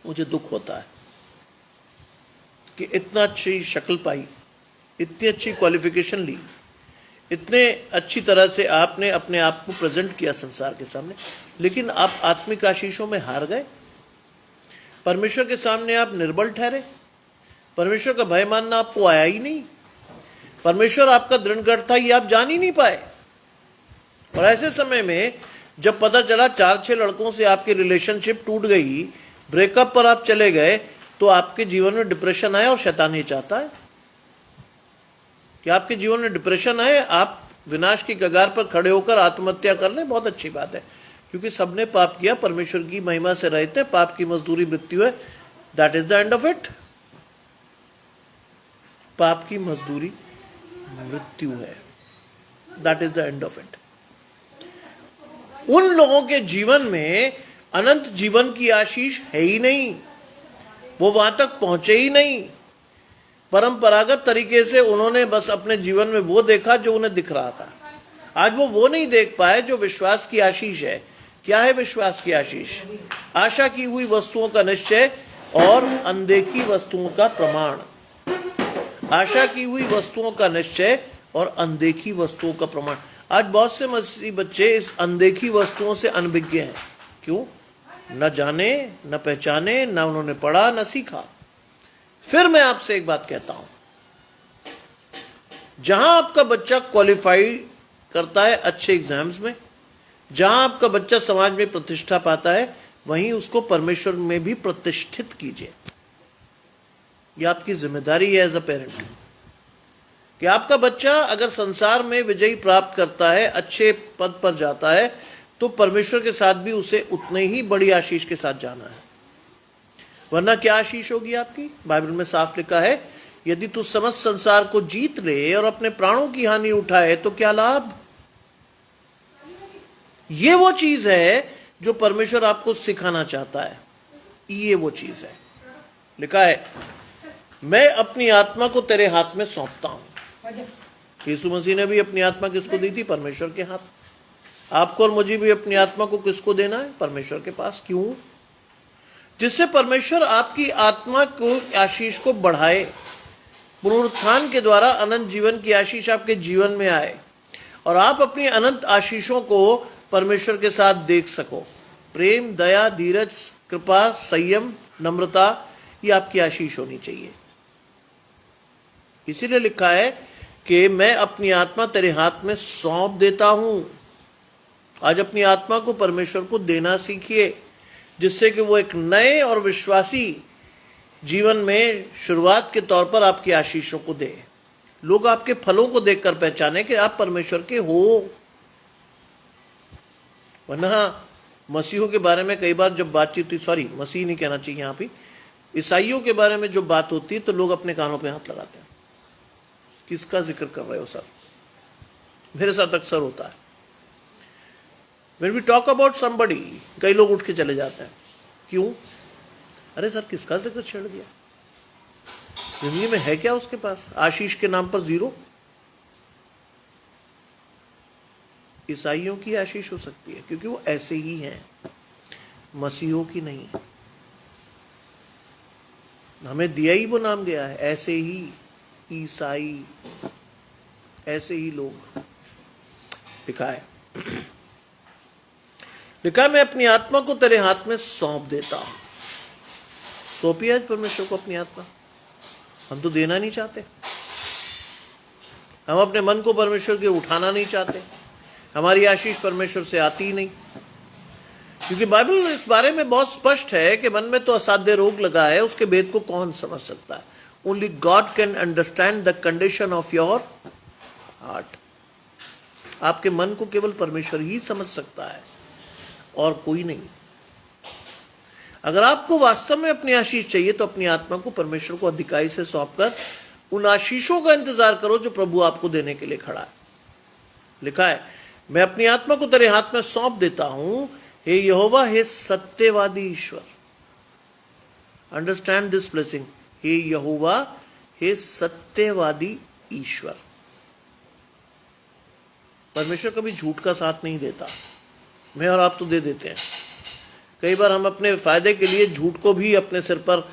Speaker 1: मुझे दुख होता है कि इतना अच्छी शक्ल पाई, इतनी अच्छी क्वालिफिकेशन ली, इतने अच्छी तरह से आपने अपने आप को प्रेजेंट किया संसार के सामने, लेकिन आप आत्मिक आशीषों में हार गए। परमेश्वर के सामने आप निर्बल ठहरे। परमेश्वर का भय मानना आपको आया ही नहीं। परमेश्वर आपका दृढ़गढ़ था, ये आप जान ही नहीं पाए। और ऐसे समय में जब पता चला 4-6 लड़कों से आपकी रिलेशनशिप टूट गई, ब्रेकअप पर आप चले गए, तो आपके जीवन में डिप्रेशन आया। और शैतान ये चाहता है कि आपके जीवन में डिप्रेशन आए, आप विनाश की कगार पर खड़े होकर आत्महत्या कर लें। बहुत अच्छी बात है, क्योंकि सबने पाप किया, परमेश्वर की महिमा से रहित है, पाप की मजदूरी मृत्यु है। That is the end of it. पाप की मजदूरी मृत्यु है। That is the end of it. उन लोगों के जीवन में अनंत जीवन की आशीष है ही नहीं। वो वहां तक पहुंचे ही नहीं। परंपरागत तरीके से उन्होंने बस अपने जीवन में वो देखा जो उन्हें दिख रहा था। आज वो नहीं देख पाए जो विश्वास की आशीष है। क्या है विश्वास की आशीष? आशा की हुई वस्तुओं का निश्चय और अनदेखी वस्तुओं का प्रमाण। आशा की हुई वस्तुओं का निश्चय और अनदेखी वस्तुओं का प्रमाण। आज बहुत से मसीही बच्चे इस अनदेखी वस्तुओं से अनभिज्ञ हैं। क्यों? न जाने, न पहचाने, न उन्होंने पढ़ा, न सीखा। फिर मैं आपसे एक बात कहता हूं, जहां आपका बच्चा क्वालिफाई करता है अच्छे एग्जाम्स में, जहां आपका बच्चा समाज में प्रतिष्ठा पाता है, वहीं उसको परमेश्वर में भी प्रतिष्ठित कीजिए। यह आपकी जिम्मेदारी है एज अ पेरेंट, कि आपका बच्चा अगर संसार में विजयी प्राप्त करता है, अच्छे पद पर जाता है, तो परमेश्वर के साथ भी उसे उतने ही बड़ी आशीष के साथ जाना है। वरना क्या आशीष होगी आपकी? बाइबल में साफ लिखा है, यदि तू समस्त संसार को जीत ले और अपने प्राणों की हानि उठाए तो क्या लाभ? ये वो चीज है जो परमेश्वर आपको सिखाना चाहता है। ये वो चीज है। लिखा है, मैं अपनी आत्मा को तेरे हाथ में सौंपता हूं। यीशु मसीह ने भी अपनी आत्मा किसको दी थी? परमेश्वर के हाथ। आपको और मुझे भी अपनी आत्मा को किसको देना है? परमेश्वर के पास। क्यों? जिससे परमेश्वर आपकी आत्मा को आशीष को बढ़ाए, पुनरुत्थान के द्वारा अनंत जीवन की आशीष आपके जीवन में आए और आप अपनी अनंत आशीषों को परमेश्वर के साथ देख सको। प्रेम, दया, धीरज, कृपा, संयम, नम्रता, ये आपकी आशीष होनी चाहिए। इसीलिए लिखा है कि मैं अपनी आत्मा तेरे हाथ में सौंप देता हूं। आज अपनी आत्मा को परमेश्वर को देना सीखिए, जिससे कि वो एक नए और विश्वासी जीवन में शुरुआत के तौर पर आपकी आशीषों को दे। लोग आपके फलों को देखकर पहचाने कि आप परमेश्वर के हो। वरना मसीहों के बारे में कई बार जब बातचीत, सॉरी मसीह नहीं कहना चाहिए यहाँ पे, ईसाइयों के बारे में जो बात होती है तो लोग अपने कानों पे हाथ लगाते हैं। किसका जिक्र कर रहे हो सर? मेरे साथ अक्सर होता है। When we talk about somebody, कई लोग उठ के चले जाते हैं। क्यों? अरे सर किसका जिक्र छेड़ दिया? जिंदगी में है क्या उसके पास? आशीष के नाम पर जीरो। ईसाइयों की आशीष हो सकती है क्योंकि वो ऐसे ही हैं, मसीहों की नहीं। हमें दिया ही वो नाम गया है, ऐसे ही ईसाई, ऐसे ही लोग। लिखा है, लिखा मैं अपनी आत्मा को तेरे हाथ में सौंप देता हूं। सौंपिए आज परमेश्वर को अपनी आत्मा। हम तो देना नहीं चाहते, हम अपने मन को परमेश्वर के उठाना नहीं चाहते। हमारी आशीष परमेश्वर से आती ही नहीं, क्योंकि बाइबल इस बारे में बहुत स्पष्ट है कि मन में तो असाध्य रोग लगा है, उसके भेद को कौन समझ सकता है? Only God can understand the condition of your heart. आपके मन को केवल परमेश्वर ही समझ सकता है और कोई नहीं। अगर आपको वास्तव में अपनी आशीष चाहिए तो अपनी आत्मा को परमेश्वर को अधिकाई से सौंपकर उन आशीषों का इंतजार करो जो प्रभु आपको देने के लिए खड़ा है। लिखा है, मैं अपनी आत्मा को तेरे हाथ में सौंप देता हूं, हे यहोवा, हे सत्यवादी ईश्वर। अंडरस्टैंड दिस ब्लेसिंग, हे यहोवा, हे सत्यवादी ईश्वर। परमेश्वर कभी झूठ का साथ नहीं देता। मैं और आप तो दे देते हैं। कई बार हम अपने फायदे के लिए झूठ को भी अपने सिर पर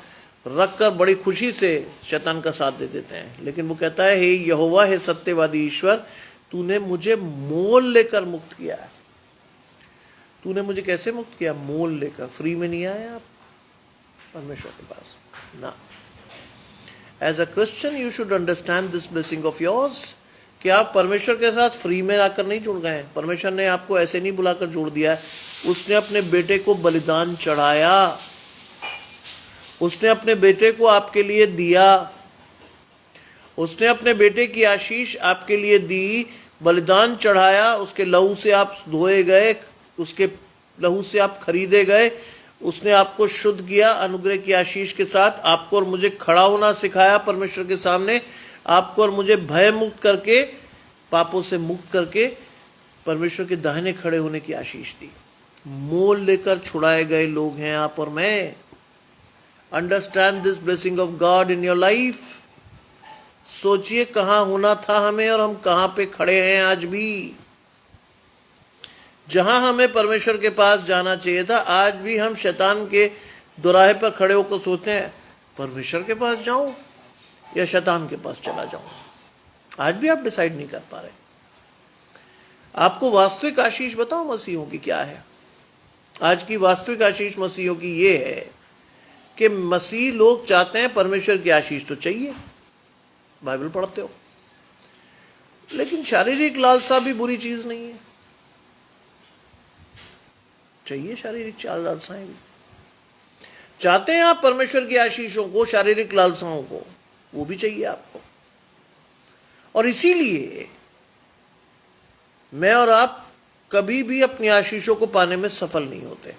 Speaker 1: रखकर बड़ी खुशी से शैतान का साथ दे देते हैं। लेकिन वो कहता है, हे यहोवा, हे सत्यवादी ईश्वर, तूने मुझे मोल लेकर मुक्त किया है। तूने मुझे कैसे मुक्त किया? मोल लेकर। फ्री में नहीं आए आप परमेश्वर के पास ना। As a Christian you should understand this blessing of yours कि आप परमेश्वर के साथ फ्री में आकर नहीं जुड़ गए हैं। परमेश्वर ने आपको ऐसे नहीं बुलाकर जोड़ दिया है। उसने अपने बेटे को बलिदान चढ़ाया, उसने अपने बेटे को आपके लिए दिया, उसने अपने बेटे की आशीष आपके लिए दी, बलिदान चढ़ाया, उसके लहू से आप धोए गए, उसके लहू से आप खरीदे गए, उसने आपको शुद्ध किया अनुग्रह की आशीष के साथ। आपको और मुझे खड़ा होना सिखाया परमेश्वर के सामने, आपको और मुझे भय मुक्त करके, पापों से मुक्त करके परमेश्वर के दाहिने खड़े होने की आशीष दी। मोल लेकर छुड़ाए गए लोग हैं आप और मैं। Understand this blessing of God in your life. सोचिए कहां होना था हमें और हम कहां पे खड़े हैं आज भी। जहां हमें परमेश्वर के पास जाना चाहिए था, आज भी हम शैतान के दोराहे पर खड़े होकर सोचते हैं, परमेश्वर के पास जाऊं या शैतान के पास चला जाऊं। आज भी आप डिसाइड नहीं कर पा रहे। आपको वास्तविक आशीष बताओ मसीहों की क्या है? आज की वास्तविक आशीष मसीहों की ये है कि मसीह लोग चाहते हैं परमेश्वर की आशीष तो चाहिए, बाइबल पढ़ते हो, लेकिन शारीरिक लालसा भी बुरी चीज नहीं है। चाहिए शारीरिक लालसाएं भी। चाहते हैं आप परमेश्वर की आशीषों को, शारीरिक लालसाओं को, वो भी चाहिए आपको। और इसीलिए मैं और आप कभी भी अपनी आशीषों को पाने में सफल नहीं होते,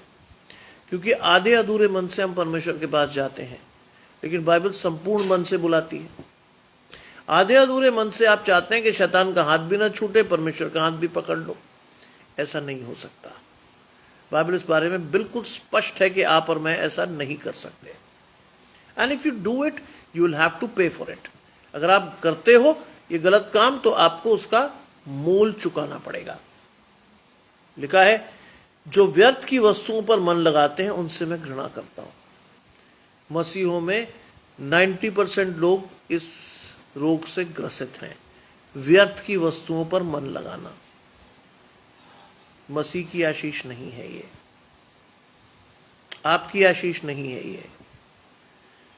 Speaker 1: क्योंकि आधे अधूरे मन से हम परमेश्वर के पास जाते हैं, लेकिन बाइबल संपूर्ण मन से बुलाती है। आधे अधूरे मन से आप चाहते हैं कि शैतान का हाथ भी ना छूटे, परमेश्वर का हाथ भी पकड़ लो, ऐसा नहीं हो सकता। बाइबल इस बारे में बिल्कुल स्पष्ट है कि आप और मैं ऐसा नहीं कर सकते। And if you do it you will have to pay for it. अगर आप करते हो ये गलत काम तो आपको उसका मूल चुकाना पड़ेगा। लिखा है, जो व्यर्थ की वस्तुओं पर मन लगाते हैं उनसे मैं घृणा करता हूं। मसीहों में 90% लोग इस रोग से ग्रसित हैं, व्यर्थ की वस्तुओं पर मन लगाना। मसीह की आशीष नहीं है ये, आपकी आशीष नहीं है ये।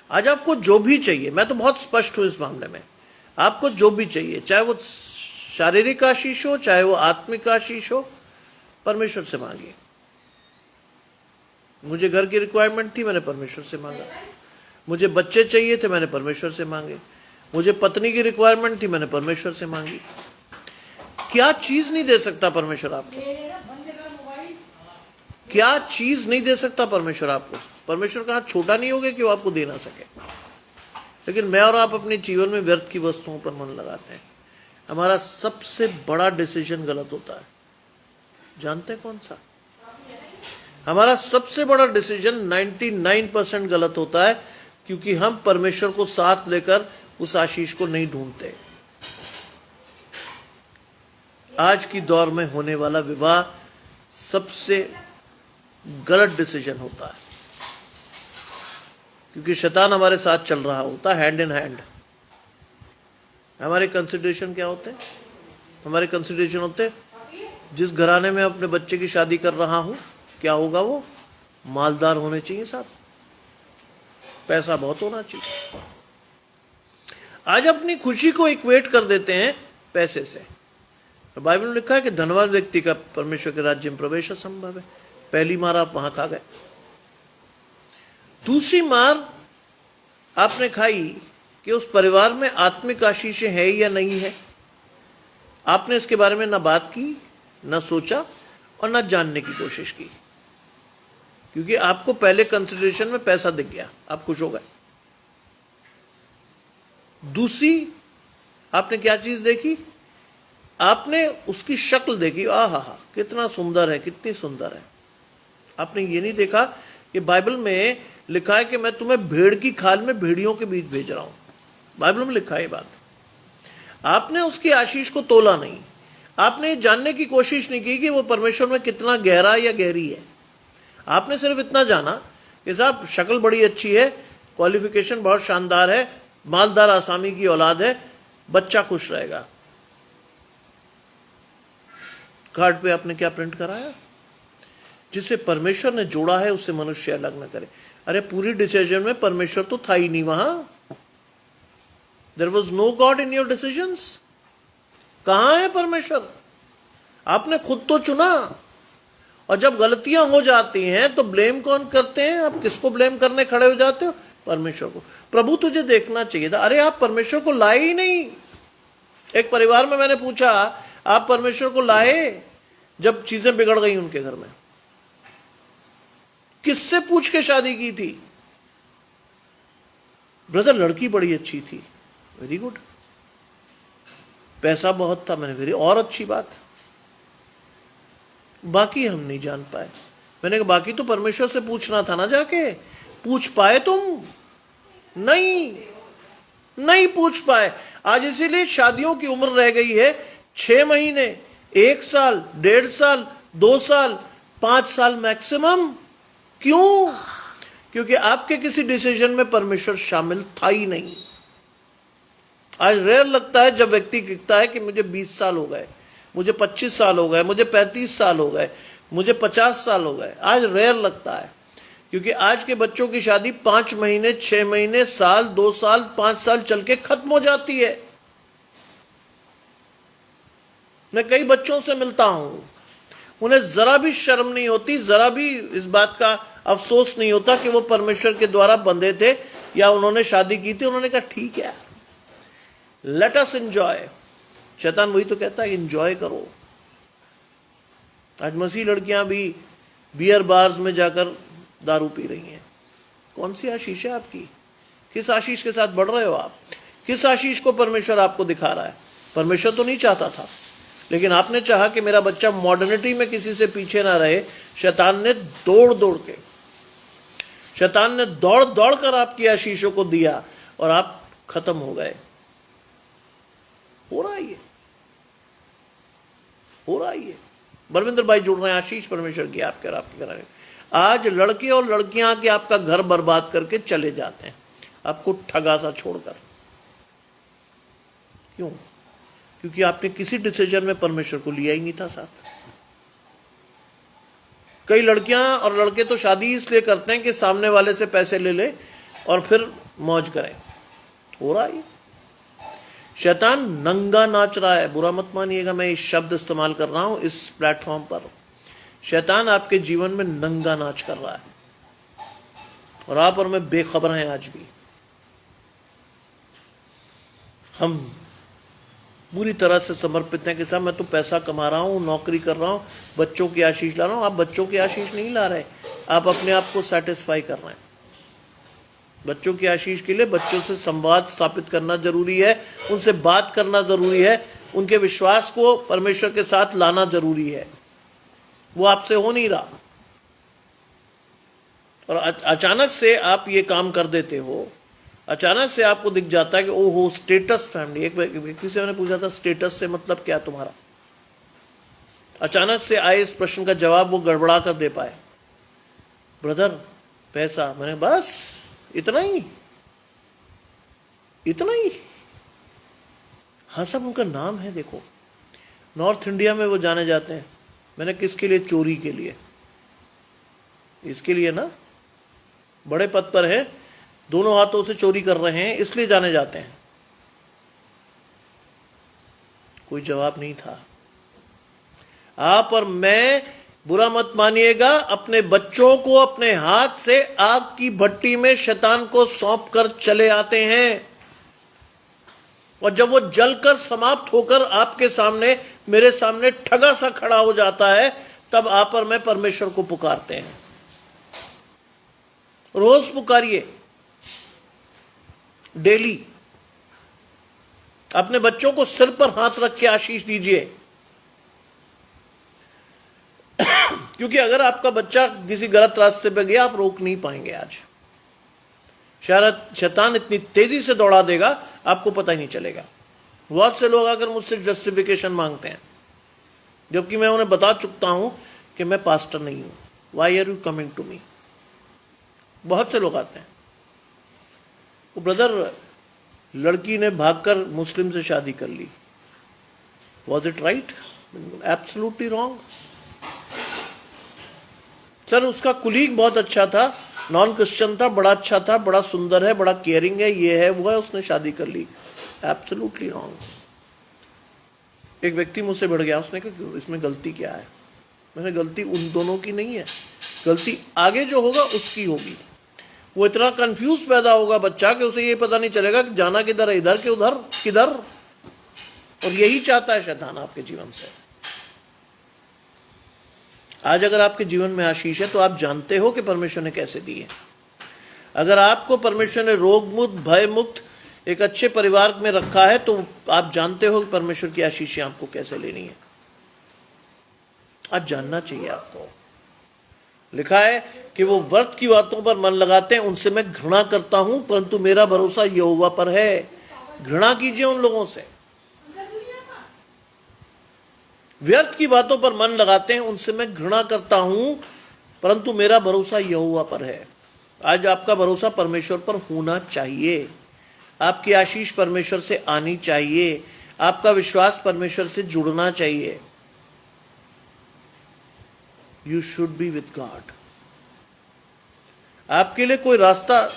Speaker 1: आज आपको जो भी चाहिए, मैं तो बहुत स्पष्ट हूं इस मामले में, आपको जो भी चाहिए, चाहे वो शारीरिक आशीष हो, चाहे वो आत्मिक आशीष हो, परमेश्वर से मांगिए। मुझे घर की रिक्वायरमेंट थी, मैंने परमेश्वर से मांगा। मुझे बच्चे चाहिए थे, मैंने परमेश्वर से मांगे। मुझे पत्नी की रिक्वायरमेंट थी, मैंने परमेश्वर से मांगी। क्या चीज नहीं दे सकता परमेश्वर आपको? क्या चीज नहीं दे सकता परमेश्वर आपको? परमेश्वर का हाथ छोटा नहीं होगा कि वो आपको दे ना सके। लेकिन मैं और आप अपने जीवन में व्यर्थ की वस्तुओं पर मन लगाते हैं। हमारा सबसे बड़ा डिसीजन गलत होता है। जानते हैं कौन सा? हमारा सबसे बड़ा डिसीजन 99% गलत होता है, क्योंकि हम परमेश्वर को साथ लेकर उस आशीष को नहीं ढूंढते। आज की दौर में होने वाला विवाह सबसे गलत डिसीजन होता है, क्योंकि शैतान हमारे साथ चल रहा होता है, हैंड इन हैंड। हमारे कंसिडरेशन क्या होते हैं? हमारे कंसिडरेशन होते हैं, जिस घराने में अपने बच्चे की शादी कर रहा हूं, क्या होगा? वो मालदार होने चाहिए साहब, पैसा बहुत होना चाहिए। आज अपनी खुशी को इक्वेट कर देते हैं पैसे से। तो बाइबल में लिखा है कि धनवान व्यक्ति का परमेश्वर के राज्य में प्रवेश असंभव है। पहली मार आप वहां खा गए। दूसरी मार आपने खाई कि उस परिवार में आत्मिक आशीषें है या नहीं है। आपने इसके बारे में ना बात की, ना सोचा और ना जानने की कोशिश की, क्योंकि आपको पहले कंसिडरेशन में पैसा दिख गया, आप खुश हो गए। दूसरी आपने क्या चीज देखी? आपने उसकी शक्ल देखी, आहा हा, कितना सुंदर है, कितनी सुंदर है। आपने ये नहीं देखा कि बाइबल में लिखा है कि मैं तुम्हें भेड़ की खाल में भेड़ियों के बीच भेज रहा हूं। बाइबल में लिखा है ये बात। आपने उसकी आशीष को तोला नहीं। आपने जानने की कोशिश नहीं की कि वो परमेश्वर में कितना गहरा या गहरी है। आपने सिर्फ इतना जाना कि साहब शक्ल बड़ी अच्छी है, क्वालिफिकेशन बहुत शानदार है, मालदार आसामी की औलाद है, बच्चा खुश रहेगा। कार्ड पे आपने क्या प्रिंट कराया? जिसे परमेश्वर ने जोड़ा है उससे मनुष्य अलग न करे। अरे पूरी डिसीजन में परमेश्वर तो था ही नहीं वहां। There was no God in your decisions. कहां है परमेश्वर? आपने खुद तो चुना। और जब गलतियां हो जाती हैं तो ब्लेम कौन करते हैं? आप किसको ब्लेम करने खड़े हो जाते हो? परमेश्वर को। प्रभु तुझे देखना चाहिए था। अरे आप परमेश्वर को लाए ही नहीं। एक परिवार में मैंने पूछा, आप परमेश्वर को लाए जब चीजें बिगड़ गई उनके घर में? किससे पूछ के शादी की थी? ब्रदर लड़की बड़ी अच्छी थी, वेरी गुड। पैसा बहुत था, मैंने वेरी, और अच्छी बात। बाकी हम नहीं जान पाए। मैंने कहा बाकी तो परमेश्वर से पूछना था ना, जाके पूछ पाए तुम? नहीं पूछ पाए। आज इसीलिए शादियों की उम्र रह गई है 6 महीने, 1 साल, 1.5 साल, 2 साल, 5 साल मैक्सिमम। क्यों? क्योंकि आपके किसी डिसीजन में परमेश्वर शामिल था ही नहीं। आज रेयर लगता है जब व्यक्ति कहता है कि मुझे 20 साल हो गए, मुझे 25 साल हो गए, मुझे 35 साल हो गए, मुझे 50 साल हो गए। आज रेयर लगता है, क्योंकि आज के बच्चों की शादी 5 महीने, 6 महीने, साल, 2 साल, 5 साल चल के खत्म हो जाती है। मैं कई बच्चों से मिलता हूं, उन्हें जरा भी शर्म नहीं होती, जरा भी इस बात का अफसोस नहीं होता कि वो परमेश्वर के द्वारा बंधे थे या उन्होंने शादी की थी। उन्होंने कहा ठीक है, लेट अस एंजॉय। शैतान वही तो कहता है, एंजॉय करो। आज मसीह लड़कियां भी बियर बार्स में जाकर दारू पी रही हैं। कौन सी आशीष है आपकी? किस आशीष के साथ बढ़ रहे हो आप? किस आशीष को परमेश्वर आपको दिखा रहा है? परमेश्वर तो नहीं चाहता था, लेकिन आपने चाहा कि मेरा बच्चा मॉडर्निटी में किसी से पीछे ना रहे। शैतान ने दौड़ दौड़ कर आपकी आशीषों को दिया और आप खत्म हो गए। हो रहा है ये। बलविंदर भाई जुड़ रहे हैं। आशीष परमेश्वर की आपके और आपके घर। आज लड़के और लड़कियां आके आपका घर बर्बाद करके चले जाते हैं, आपको ठगा सा छोड़कर। क्यों? क्योंकि आपने किसी डिसीजन में परमेश्वर को लिया ही नहीं था साथ। कई लड़कियां और लड़के तो शादी इसलिए करते हैं कि सामने वाले से पैसे ले ले और फिर मौज करें। हो रहा है। शैतान नंगा नाच रहा है। बुरा मत मानिएगा, मैं इस शब्द इस्तेमाल कर रहा हूं इस प्लेटफॉर्म पर। शैतान आपके जीवन में नंगा नाच कर रहा है और आप और मैं बेखबर हैं। आज भी हम पूरी तरह से समर्पित हैं कि साहब मैं तो पैसा कमा रहा हूं, नौकरी कर रहा हूं, बच्चों की आशीष ला रहा हूं। आप बच्चों की आशीष नहीं ला रहे, आप अपने आप को सेटिस्फाई कर रहे हैं। बच्चों की आशीष के लिए बच्चों से संवाद स्थापित करना जरूरी है, उनसे बात करना जरूरी है, उनके विश्वास को परमेश्वर के साथ लाना जरूरी है। वो आपसे हो नहीं रहा और अचानक से आप ये काम कर देते हो। अचानक से आपको दिख जाता है कि ओहो स्टेटस फैमिली। एक व्यक्ति से मैंने पूछा था स्टेटस से मतलब क्या तुम्हारा? अचानक से आए इस प्रश्न का जवाब वो गड़बड़ा कर दे पाए। ब्रदर पैसा। मैंने बस इतना ही? हाँ साहब उनका नाम है। देखो नॉर्थ इंडिया में वो जाने जाते हैं। मैंने किसके लिए? चोरी के लिए। इसके लिए ना, बड़े पद पर है, दोनों हाथों से चोरी कर रहे हैं, इसलिए जाने जाते हैं। कोई जवाब नहीं था। आप और मैं, बुरा मत मानिएगा, अपने बच्चों को अपने हाथ से आग की भट्टी में शैतान को सौंप कर चले आते हैं और जब वो जलकर समाप्त होकर आपके सामने, मेरे सामने ठगा सा खड़ा हो जाता है, तब आप और मैं परमेश्वर को पुकारते हैं। रोज पुकारिए, डेली। अपने बच्चों को सिर पर हाथ रख के आशीष दीजिए, क्योंकि अगर आपका बच्चा किसी गलत रास्ते पे गया, आप रोक नहीं पाएंगे। आज शैतान इतनी तेजी से दौड़ा देगा, आपको पता ही नहीं चलेगा। बहुत से लोग आकर मुझसे जस्टिफिकेशन मांगते हैं, जबकि मैं उन्हें बता चुकता हूं कि मैं पास्टर नहीं हूं। Why are you coming to me? बहुत से लोग आते हैं, वो ब्रदर लड़की ने भागकर मुस्लिम से शादी कर ली, was it right? Absolutely wrong. Sir उसका कुलीग बहुत अच्छा था, नॉन क्रिश्चियन था, बड़ा अच्छा था, बड़ा सुंदर है, बड़ा केयरिंग है, ये है वो है, उसने शादी कर ली। Absolutely wrong. एक व्यक्ति मुझसे बढ़ गया, उसने कहा इसमें गलती क्या है? मैंने गलती उन दोनों की नहीं है, गलती आगे जो होगा उसकी होगी। वो इतना कंफ्यूज पैदा होगा बच्चा कि उसे ये पता नहीं चलेगा कि जाना किधर है, इधर के उधर किधर। और यही चाहता है शैतान आपके जीवन से। आज अगर आपके जीवन में आशीष है तो आप जानते हो कि परमेश्वर ने कैसे दी है। अगर आपको परमेश्वर ने रोग मुक्त, भय मुक्त एक अच्छे परिवार में रखा है तो आप जानते हो कि परमेश्वर की आशीषें आपको कैसे लेनी है। आज जानना चाहिए आपको। लिखा है कि वो व्यर्थ की बातों पर मन लगाते हैं, उनसे मैं घृणा करता हूं, परंतु मेरा भरोसा यहोवा पर है। घृणा कीजिए उन लोगों से। व्यर्थ की बातों पर मन लगाते हैं, उनसे मैं घृणा करता हूं, परंतु मेरा भरोसा यहोवा पर है। आज आपका भरोसा परमेश्वर पर होना चाहिए। आपकी आशीष परमेश्वर से आनी चाहिए। आपका विश्वास परमेश्वर से जुड़ना चाहिए। You should be with God. आपके लिए कोई रास्ता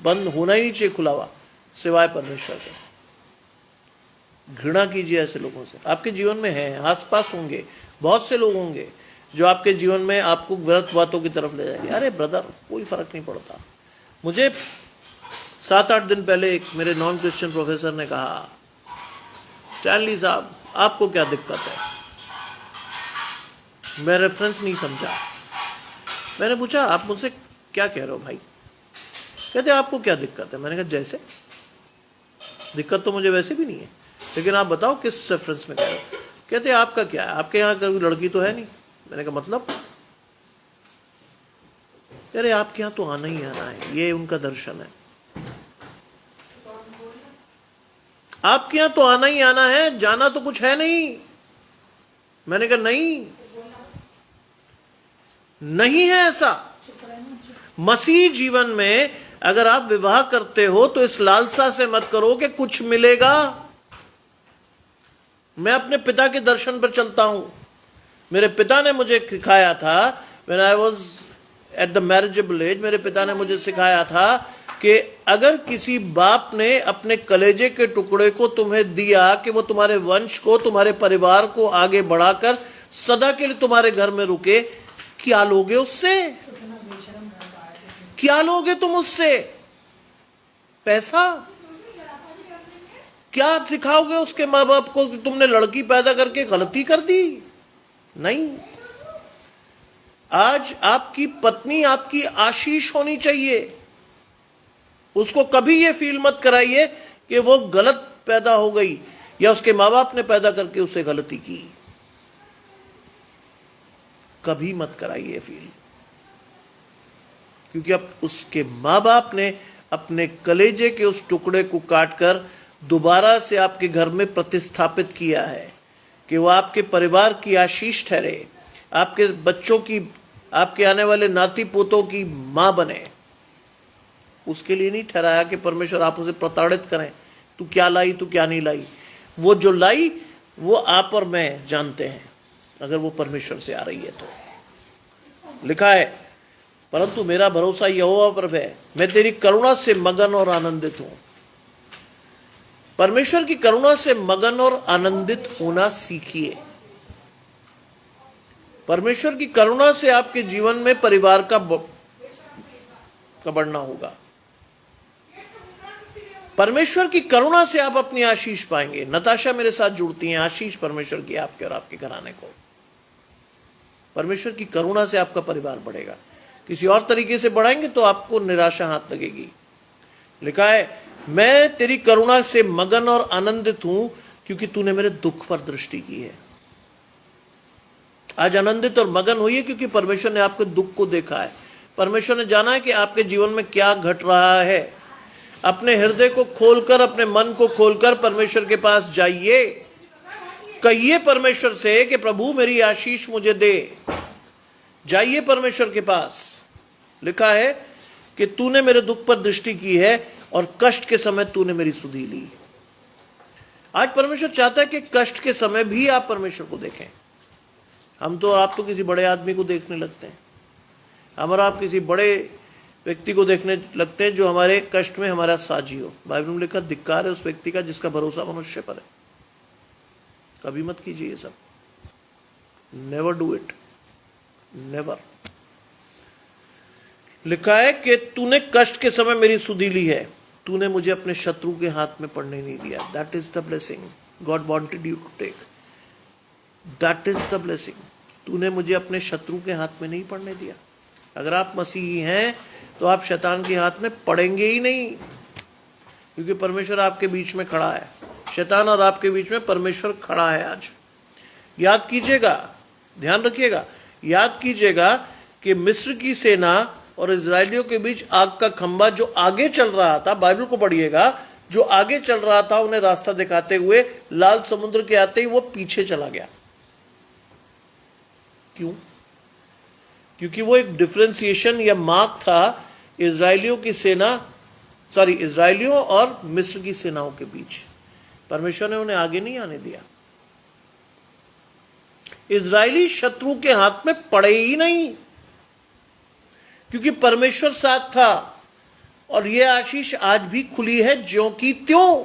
Speaker 1: बंद होना ही नहीं चाहिए खुला हुआ सिवाय परमेश्वर के। घृणा कीजिए ऐसे लोगों से। आपके जीवन में है, आसपास होंगे, बहुत से लोग होंगे जो आपके जीवन में आपको व्यर्थ बातों की तरफ ले जाएंगे। अरे ब्रदर कोई फर्क नहीं पड़ता। मुझे 7-8 दिन पहले एक मेरे नॉन क्रिश्चियन प्रोफेसर ने कहा, स्टैनली साहब आपको क्या दिक्कत है? मैं रेफरेंस नहीं समझा। मैंने पूछा आप मुझसे क्या कह रहे हो भाई? कहते आपको क्या दिक्कत है? मैंने कहा जैसे दिक्कत तो मुझे वैसे भी नहीं है, लेकिन आप बताओ किस रेफरेंस में कह रहे हो? कहते आपका क्या है, आपके यहाँ कोई लड़की तो है नहीं। मैंने कहा मतलब? अरे आपके यहाँ तो आना ही आना है, ये उनका दर्शन है। आपके यहाँ तो आना ही आना है, जाना तो कुछ है नहीं। मैंने कहा नहीं, नहीं है ऐसा। मसीह जीवन में अगर आप विवाह करते हो तो इस लालसा से मत करो कि कुछ मिलेगा। मैं अपने पिता के दर्शन पर चलता हूं। मेरे पिता ने मुझे सिखाया था, when I was at the marriageable age, मेरे पिता ने मुझे सिखाया था कि अगर किसी बाप ने अपने कलेजे के टुकड़े को तुम्हें दिया कि वो तुम्हारे वंश को, तुम्हारे परिवार को आगे बढ़ाकर सदा के लिए तुम्हारे घर में रुके, क्या लोगे उससे? क्या लोगे तुम उससे? पैसा? क्या सिखाओगे उसके माँ बाप को कि तुमने लड़की पैदा करके गलती कर दी? नहीं। आज आपकी पत्नी आपकी आशीष होनी चाहिए। उसको कभी ये फील मत कराइए कि वो गलत पैदा हो गई या उसके माँ बाप ने पैदा करके उससे गलती की। कभी मत कराइए फील, क्योंकि अब उसके माँ बाप ने अपने कलेजे के उस टुकड़े को काटकर दोबारा से आपके घर में प्रतिस्थापित किया है कि वो आपके परिवार की आशीष ठहरे, आपके बच्चों की, आपके आने वाले नाती पोतों की मां बने। उसके लिए नहीं ठहराया कि परमेश्वर आप उसे प्रताड़ित करें, तू क्या लाई, तू क्या नहीं लाई। वो जो लाई वो आप और मैं जानते हैं, अगर वो परमेश्वर से आ रही है तो। लिखा है, परंतु मेरा भरोसा यहोवा पर है, मैं तेरी करुणा से मगन और आनंदित हूं। परमेश्वर की करुणा से मगन और आनंदित होना सीखिए। परमेश्वर की करुणा से आपके जीवन में परिवार का बढ़ना होगा। परमेश्वर की करुणा से आप अपनी आशीष पाएंगे। नताशा मेरे साथ जुड़ती हैं, आशीष परमेश्वर की आपके और आपके घराने को। परमेश्वर की करुणा से आपका परिवार बढ़ेगा। किसी और तरीके से बढ़ाएंगे तो आपको निराशा हाथ लगेगी। लिखा है, मैं तेरी करुणा से मगन और आनंदित हूं क्योंकि तूने मेरे दुख पर दृष्टि की है। आज आनंदित और मगन होइए क्योंकि परमेश्वर ने आपके दुख को देखा है। परमेश्वर ने जाना है कि आपके जीवन में क्या घट रहा है। अपने हृदय को खोलकर, अपने मन को खोलकर परमेश्वर के पास जाइए। कहिए परमेश्वर से कि प्रभु मेरी आशीष मुझे दे। जाइए परमेश्वर के पास। लिखा है कि तूने मेरे दुख पर दृष्टि की है और कष्ट के समय तूने मेरी सुधि ली। आज परमेश्वर चाहता है कि कष्ट के समय भी आप परमेश्वर को देखें। हम तो, आप तो किसी बड़े आदमी को देखने लगते हैं, हम और आप किसी बड़े व्यक्ति को देखने लगते हैं जो हमारे कष्ट में हमारा साझी हो। बाइबल में लिखा, धिक्कार है उस व्यक्ति का जिसका भरोसा मनुष्य पर है। कभी मत कीजिए ये सब। Never do it, never. लिखा है कि तूने कष्ट के समय मेरी सुधि ली है, तूने मुझे अपने शत्रु के हाथ में पड़ने नहीं दिया। That is the blessing God wanted you to take. That is the blessing. तूने मुझे अपने शत्रु के हाथ में नहीं पड़ने दिया। अगर आप मसीही हैं तो आप शैतान के हाथ में पड़ेंगे ही नहीं, क्योंकि परमेश्वर आपके बीच में खड़ा है। शैतान और आपके बीच में परमेश्वर खड़ा है। आज याद कीजिएगा, ध्यान रखिएगा, याद कीजिएगा कि मिस्र की सेना और इजरायलियों के बीच आग का खंभा जो आगे चल रहा था, बाइबल को पढ़िएगा, जो आगे चल रहा था उन्हें रास्ता दिखाते हुए, लाल समुद्र के आते ही वो पीछे चला गया। क्यों? क्योंकि वो एक डिफरेंशिएशन या मार्क था इजरायलियों की सेना, इजरायलियों और मिस्र की सेनाओं के बीच। परमेश्वर ने उन्हें आगे नहीं आने दिया। इजरायली शत्रु के हाथ में पड़े ही नहीं, क्योंकि परमेश्वर साथ था। और यह आशीष आज भी खुली है ज्यों की त्यों।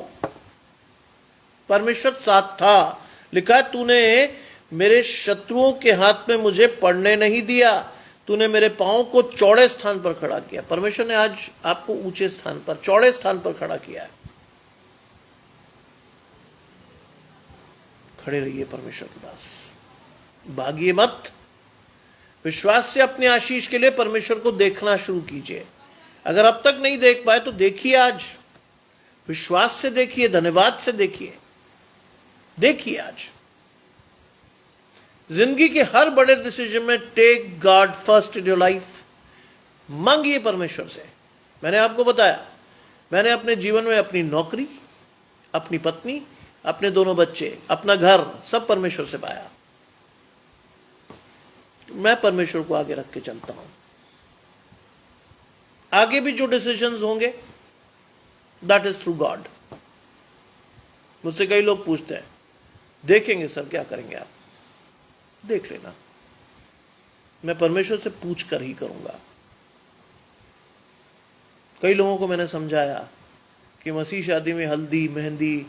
Speaker 1: परमेश्वर साथ था। लिखा है, तूने मेरे शत्रुओं के हाथ में मुझे पड़ने नहीं दिया, तूने मेरे पांव को चौड़े स्थान पर खड़ा किया। परमेश्वर ने आज आपको ऊंचे स्थान पर, चौड़े स्थान पर खड़ा किया है। खड़े रहिए परमेश्वर के पास, भागिए मत। विश्वास से अपनी आशीष के लिए परमेश्वर को देखना शुरू कीजिए। अगर अब तक नहीं देख पाए तो देखिए, आज विश्वास से देखिए, धन्यवाद से देखिए, देखिए आज। जिंदगी के हर बड़े डिसीजन में take God first in your life. मांगिए परमेश्वर से। मैंने आपको बताया, मैंने अपने जीवन में अपनी नौकरी, अपनी पत्नी, अपने दोनों बच्चे, अपना घर, सब परमेश्वर से पाया। मैं परमेश्वर को आगे रख के चलता हूं। आगे भी जो डिसीजंस होंगे दैट इज थ्रू गॉड। मुझसे कई लोग पूछते हैं, देखेंगे सर क्या करेंगे आप? देख लेना, मैं परमेश्वर से पूछ कर ही करूंगा। कई लोगों को मैंने समझाया कि मसीह शादी में हल्दी, मेहंदी,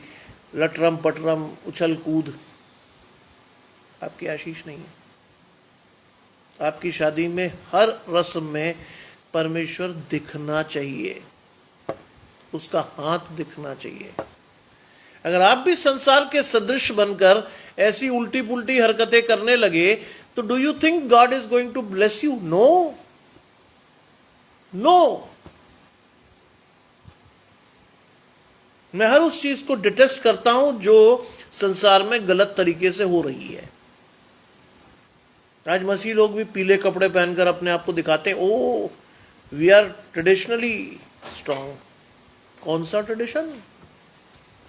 Speaker 1: लटरम पटरम, उछल कूद आपकी आशीष नहीं है। आपकी शादी में हर रस्म में परमेश्वर दिखना चाहिए, उसका हाथ दिखना चाहिए। अगर आप भी संसार के सदृश बनकर ऐसी उल्टी पुल्टी हरकतें करने लगे तो do you think God is going to bless you? No, no. मैं हर उस चीज को डिटेस्ट करता हूं जो संसार में गलत तरीके से हो रही है। आज मसीह लोग भी पीले कपड़े पहनकर अपने आप को दिखाते हैं, oh we are traditionally strong. कौन सा ट्रेडिशन?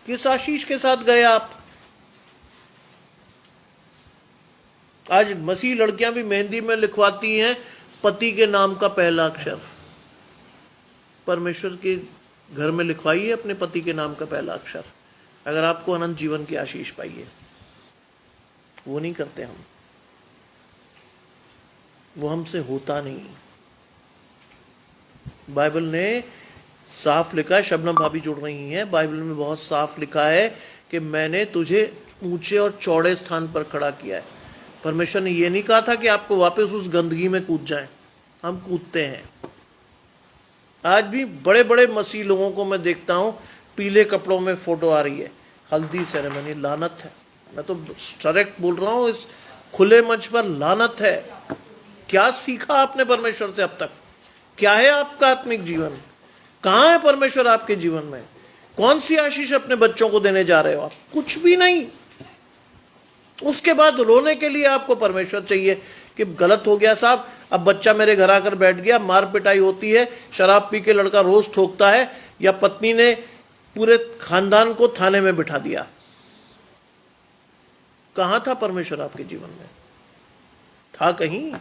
Speaker 1: किस आशीष के साथ गए आप? आज मसीह लड़कियां भी मेहंदी में लिखवाती हैं पति के नाम का पहला अक्षर। परमेश्वर के घर में लिखवाइए अपने पति के नाम का पहला अक्षर, अगर आपको अनंत जीवन की आशीष पाइए। वो नहीं करते हम, वो हमसे होता नहीं। बाइबल ने साफ लिखा है, शबनम भाभी जुड़ रही हैं, बाइबल में बहुत साफ लिखा है कि मैंने तुझे ऊंचे और चौड़े स्थान पर खड़ा किया है। परमेश्वर ने यह नहीं कहा था कि आपको वापस उस गंदगी में कूद जाएं। हम कूदते हैं। आज भी बड़े बड़े मसीह लोगों को मैं देखता हूं, पीले कपड़ों में फोटो आ रही है, हल्दी सेरेमनी। लानत है, मैं तो डायरेक्ट बोल रहा हूं, इस खुले मंच पर लानत है। क्या सीखा आपने परमेश्वर से अब तक? क्या है आपका आत्मिक जीवन? कहां है परमेश्वर आपके जीवन में? कौन सी आशीष अपने बच्चों को देने जा रहे हो आप? कुछ भी नहीं। उसके बाद रोने के लिए आपको परमेश्वर चाहिए कि गलत हो गया साहब, अब बच्चा मेरे घर आकर बैठ गया, मार पिटाई होती है, शराब पी के लड़का रोज ठोकता है, या पत्नी ने पूरे खानदान को थाने में बिठा दिया। कहां था परमेश्वर आपके जीवन में? था कहीं?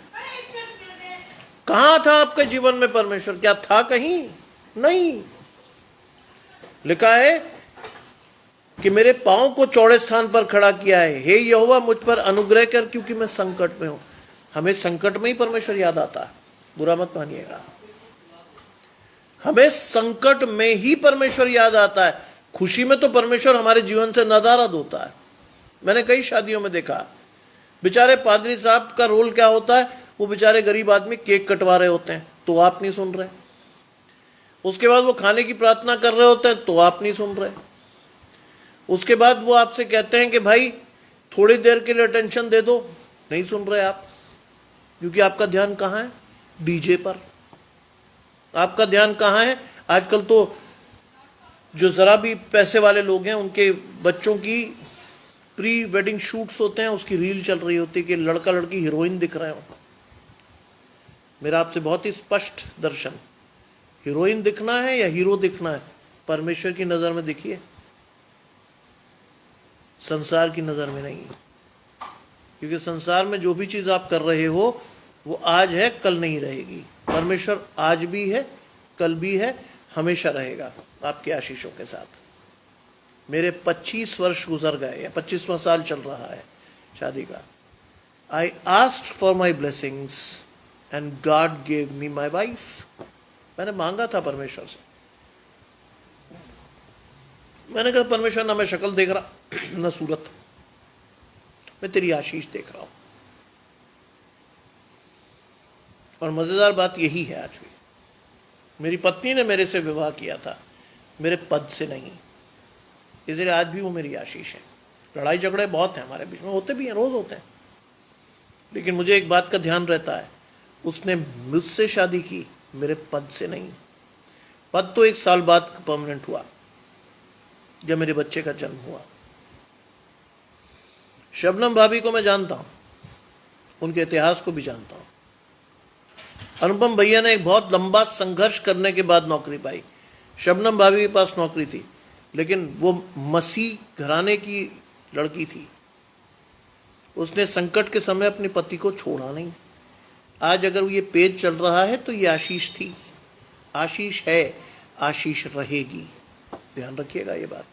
Speaker 1: कहां था आपके जीवन में परमेश्वर? क्या था कहीं? नहीं। लिखा है कि मेरे पांव को चौड़े स्थान पर खड़ा किया है, हे यहोवा मुझ पर अनुग्रह कर क्योंकि मैं संकट में हूं। हमें संकट में ही परमेश्वर याद आता है, बुरा मत मानिएगा। हमें संकट में ही परमेश्वर याद आता है। खुशी में तो परमेश्वर हमारे जीवन से नदारद होता है। मैंने कई शादियों में देखा, बेचारे पादरी साहब का रोल क्या होता है, वो बेचारे गरीब आदमी केक कटवा रहे होते हैं तो आप नहीं सुन रहे। उसके बाद वो खाने की प्रार्थना कर रहे होते हैं तो आप नहीं सुन रहे। उसके बाद वो आपसे कहते हैं कि भाई थोड़ी देर के लिए अटेंशन दे दो, नहीं सुन रहे आप, क्योंकि आपका ध्यान कहाँ है? डीजे पर। आपका ध्यान कहाँ है? आजकल तो जो जरा भी पैसे वाले लोग हैं उनके बच्चों की प्री वेडिंग शूट्स होते हैं, उसकी रील चल रही होती है कि लड़का लड़की हीरोइन दिख रहे हो। मेरा आपसे बहुत ही स्पष्ट दर्शन, हीरोइन दिखना है या हीरो दिखना है? परमेश्वर की नजर में दिखिए, संसार की नजर में नहीं। क्योंकि संसार में जो भी चीज आप कर रहे हो वो आज है, कल नहीं रहेगी। परमेश्वर आज भी है, कल भी है, हमेशा रहेगा आपके आशीषों के साथ। मेरे 25 वर्ष गुजर गए, या 25वां साल चल रहा है शादी का। I asked for my blessings and God gave me my wife. मैंने मांगा था परमेश्वर से। मैंने कहा परमेश्वर, ना मैं शक्ल देख रहा ना सूरत, मैं तेरी आशीष देख रहा हूं। और मजेदार बात यही है, आज भी मेरी पत्नी ने मेरे से विवाह किया था, मेरे पद से नहीं, इसलिए आज भी वो मेरी आशीष है। लड़ाई झगड़े बहुत हैं हमारे बीच में, होते भी हैं, रोज होते हैं, लेकिन मुझे एक बात का ध्यान रहता है उसने मुझसे शादी की, मेरे पद से नहीं। पद तो 1 साल बाद परमानेंट हुआ जब मेरे बच्चे का जन्म हुआ। शबनम भाभी को मैं जानता हूं, उनके इतिहास को भी जानता हूं। अनुपम भैया ने एक बहुत लंबा संघर्ष करने के बाद नौकरी पाई। शबनम भाभी के पास नौकरी थी, लेकिन वो मसीह घराने की लड़की थी। उसने संकट के समय अपने पति को छोड़ा नहीं। आज अगर ये पेज चल रहा है तो ये आशीष थी, आशीष है, आशीष रहेगी। ध्यान रखिएगा ये बात।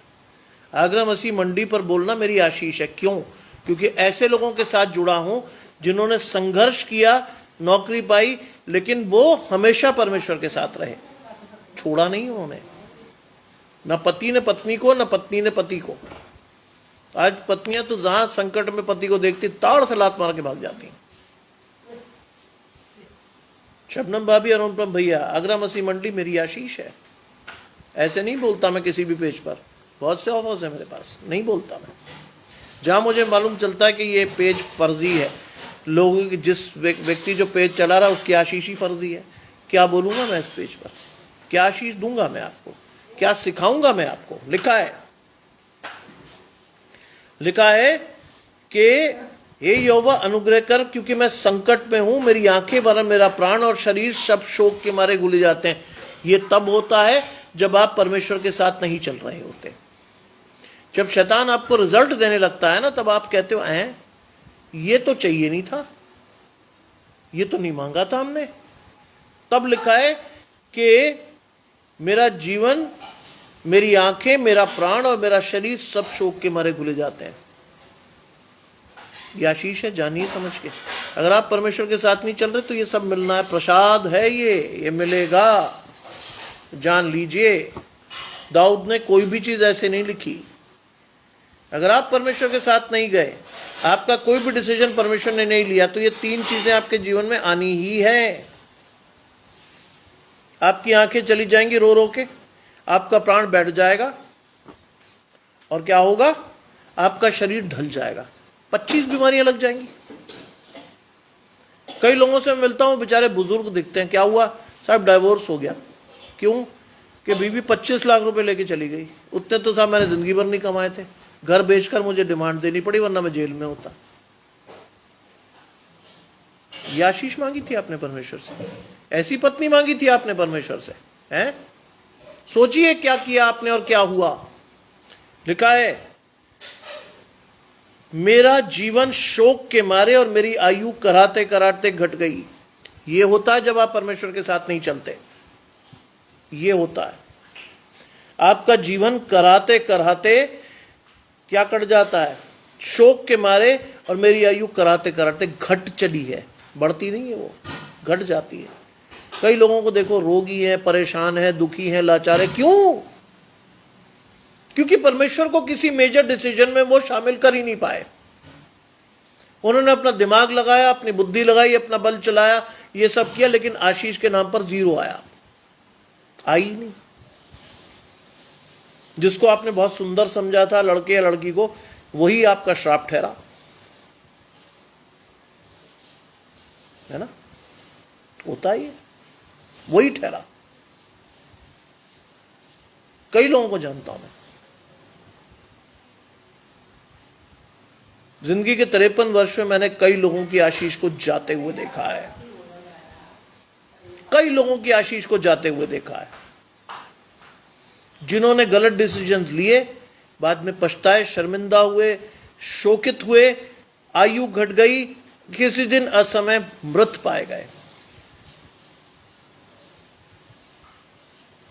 Speaker 1: आगरा मसीह मंडी पर बोलना मेरी आशीष है। क्यों? क्योंकि ऐसे लोगों के साथ जुड़ा हूं जिन्होंने संघर्ष किया, नौकरी पाई, लेकिन वो हमेशा परमेश्वर के साथ रहे, छोड़ा नहीं उन्होंने। न पति ने पत्नी को, न पत्नी ने पति को। आज पत्नियां तो जहां संकट में पति को देखती ताड़ से लात मार के भाग जाती हैं। शबनम भाभी और अनुपम भैया, आगरा मसीह मंडी मेरी आशीष है। ऐसे नहीं बोलता मैं किसी भी पेज पर, बहुत से ऑफर्स है मेरे पास, नहीं बोलता मैं। जहां मुझे मालूम चलता है कि ये पेज फर्जी है, लोगों की, जिस व्यक्ति जो पेज चला रहा है उसकी आशीष ही फर्जी है, क्या बोलूंगा मैं इस पेज पर? क्या आशीष दूंगा मैं आपको? क्या सिखाऊंगा मैं आपको? लिखा है कि हे यहोवा अनुग्रह कर, क्योंकि मैं संकट में हूं, मेरी आंखें वरन मेरा प्राण और शरीर सब शोक के मारे घुले जाते हैं। ये तब होता है जब आप परमेश्वर के साथ नहीं चल रहे होते। जब शैतान आपको रिजल्ट देने लगता है ना, तब आप कहते हो ये तो चाहिए नहीं था, ये तो नहीं मांगा था हमने। तब लिखा है कि मेरा जीवन, मेरी आंखें, मेरा प्राण और मेरा शरीर सब शोक के मारे घुले जाते हैं। ये आशीष है, जानिए समझ के। अगर आप परमेश्वर के साथ नहीं चल रहे तो ये सब मिलना है, प्रसाद है, ये मिलेगा, जान लीजिए। दाऊद ने कोई भी चीज ऐसे नहीं लिखी। अगर आप परमेश्वर के साथ नहीं गए, आपका कोई भी डिसीजन परमेश्वर ने नहीं लिया, तो ये 3 चीजें आपके जीवन में आनी ही है। आपकी आंखें चली जाएंगी रो रो के, आपका प्राण बैठ जाएगा, और क्या होगा? आपका शरीर ढल जाएगा, 25 बीमारियां लग जाएंगी। कई लोगों से मिलता हूं, बेचारे बुजुर्ग दिखते हैं, क्या हुआ? साहब डाइवोर्स हो गया। क्यों? कि बीवी 25 लाख रुपए लेके चली गई। उतने तो साहब मैंने जिंदगी भर नहीं कमाए थे, घर बेचकर मुझे डिमांड देनी पड़ी, वरना मैं जेल में होता। यह आशीष मांगी थी आपने परमेश्वर से, ऐसी पत्नी मांगी थी आपने परमेश्वर से, हैं? सोचिए क्या किया आपने और क्या हुआ। लिखा है मेरा जीवन शोक के मारे और मेरी आयु कराते कराते घट गई। ये होता है जब आप परमेश्वर के साथ नहीं चलते, ये होता है। आपका जीवन कराते कराते क्या कट जाता है? शोक के मारे, और मेरी आयु कराते कराते घट चली है, बढ़ती नहीं है, वो घट जाती है। कई लोगों को देखो, रोगी है, परेशान है, दुखी है, लाचार है। क्यों? क्योंकि परमेश्वर को किसी मेजर डिसीजन में वो शामिल कर ही नहीं पाए। उन्होंने अपना दिमाग लगाया, अपनी बुद्धि लगाई, अपना बल चलाया, ये सब किया, लेकिन आशीष के नाम पर 0 आया, आई नहीं। जिसको आपने बहुत सुंदर समझा था, लड़के या लड़की को, वही आपका श्राप ठहरा, है ना? होता ही है, वही ठहरा। कई लोगों को जानता हूं मैं, जिंदगी के 53 वर्ष में मैंने कई लोगों की आशीष को जाते हुए देखा है, कई लोगों की आशीष को जाते हुए देखा है, जिन्होंने गलत डिसीजन लिए, बाद में पछताए, शर्मिंदा हुए, शोकित हुए, आयु घट गई, किसी दिन असमय मृत पाए गए।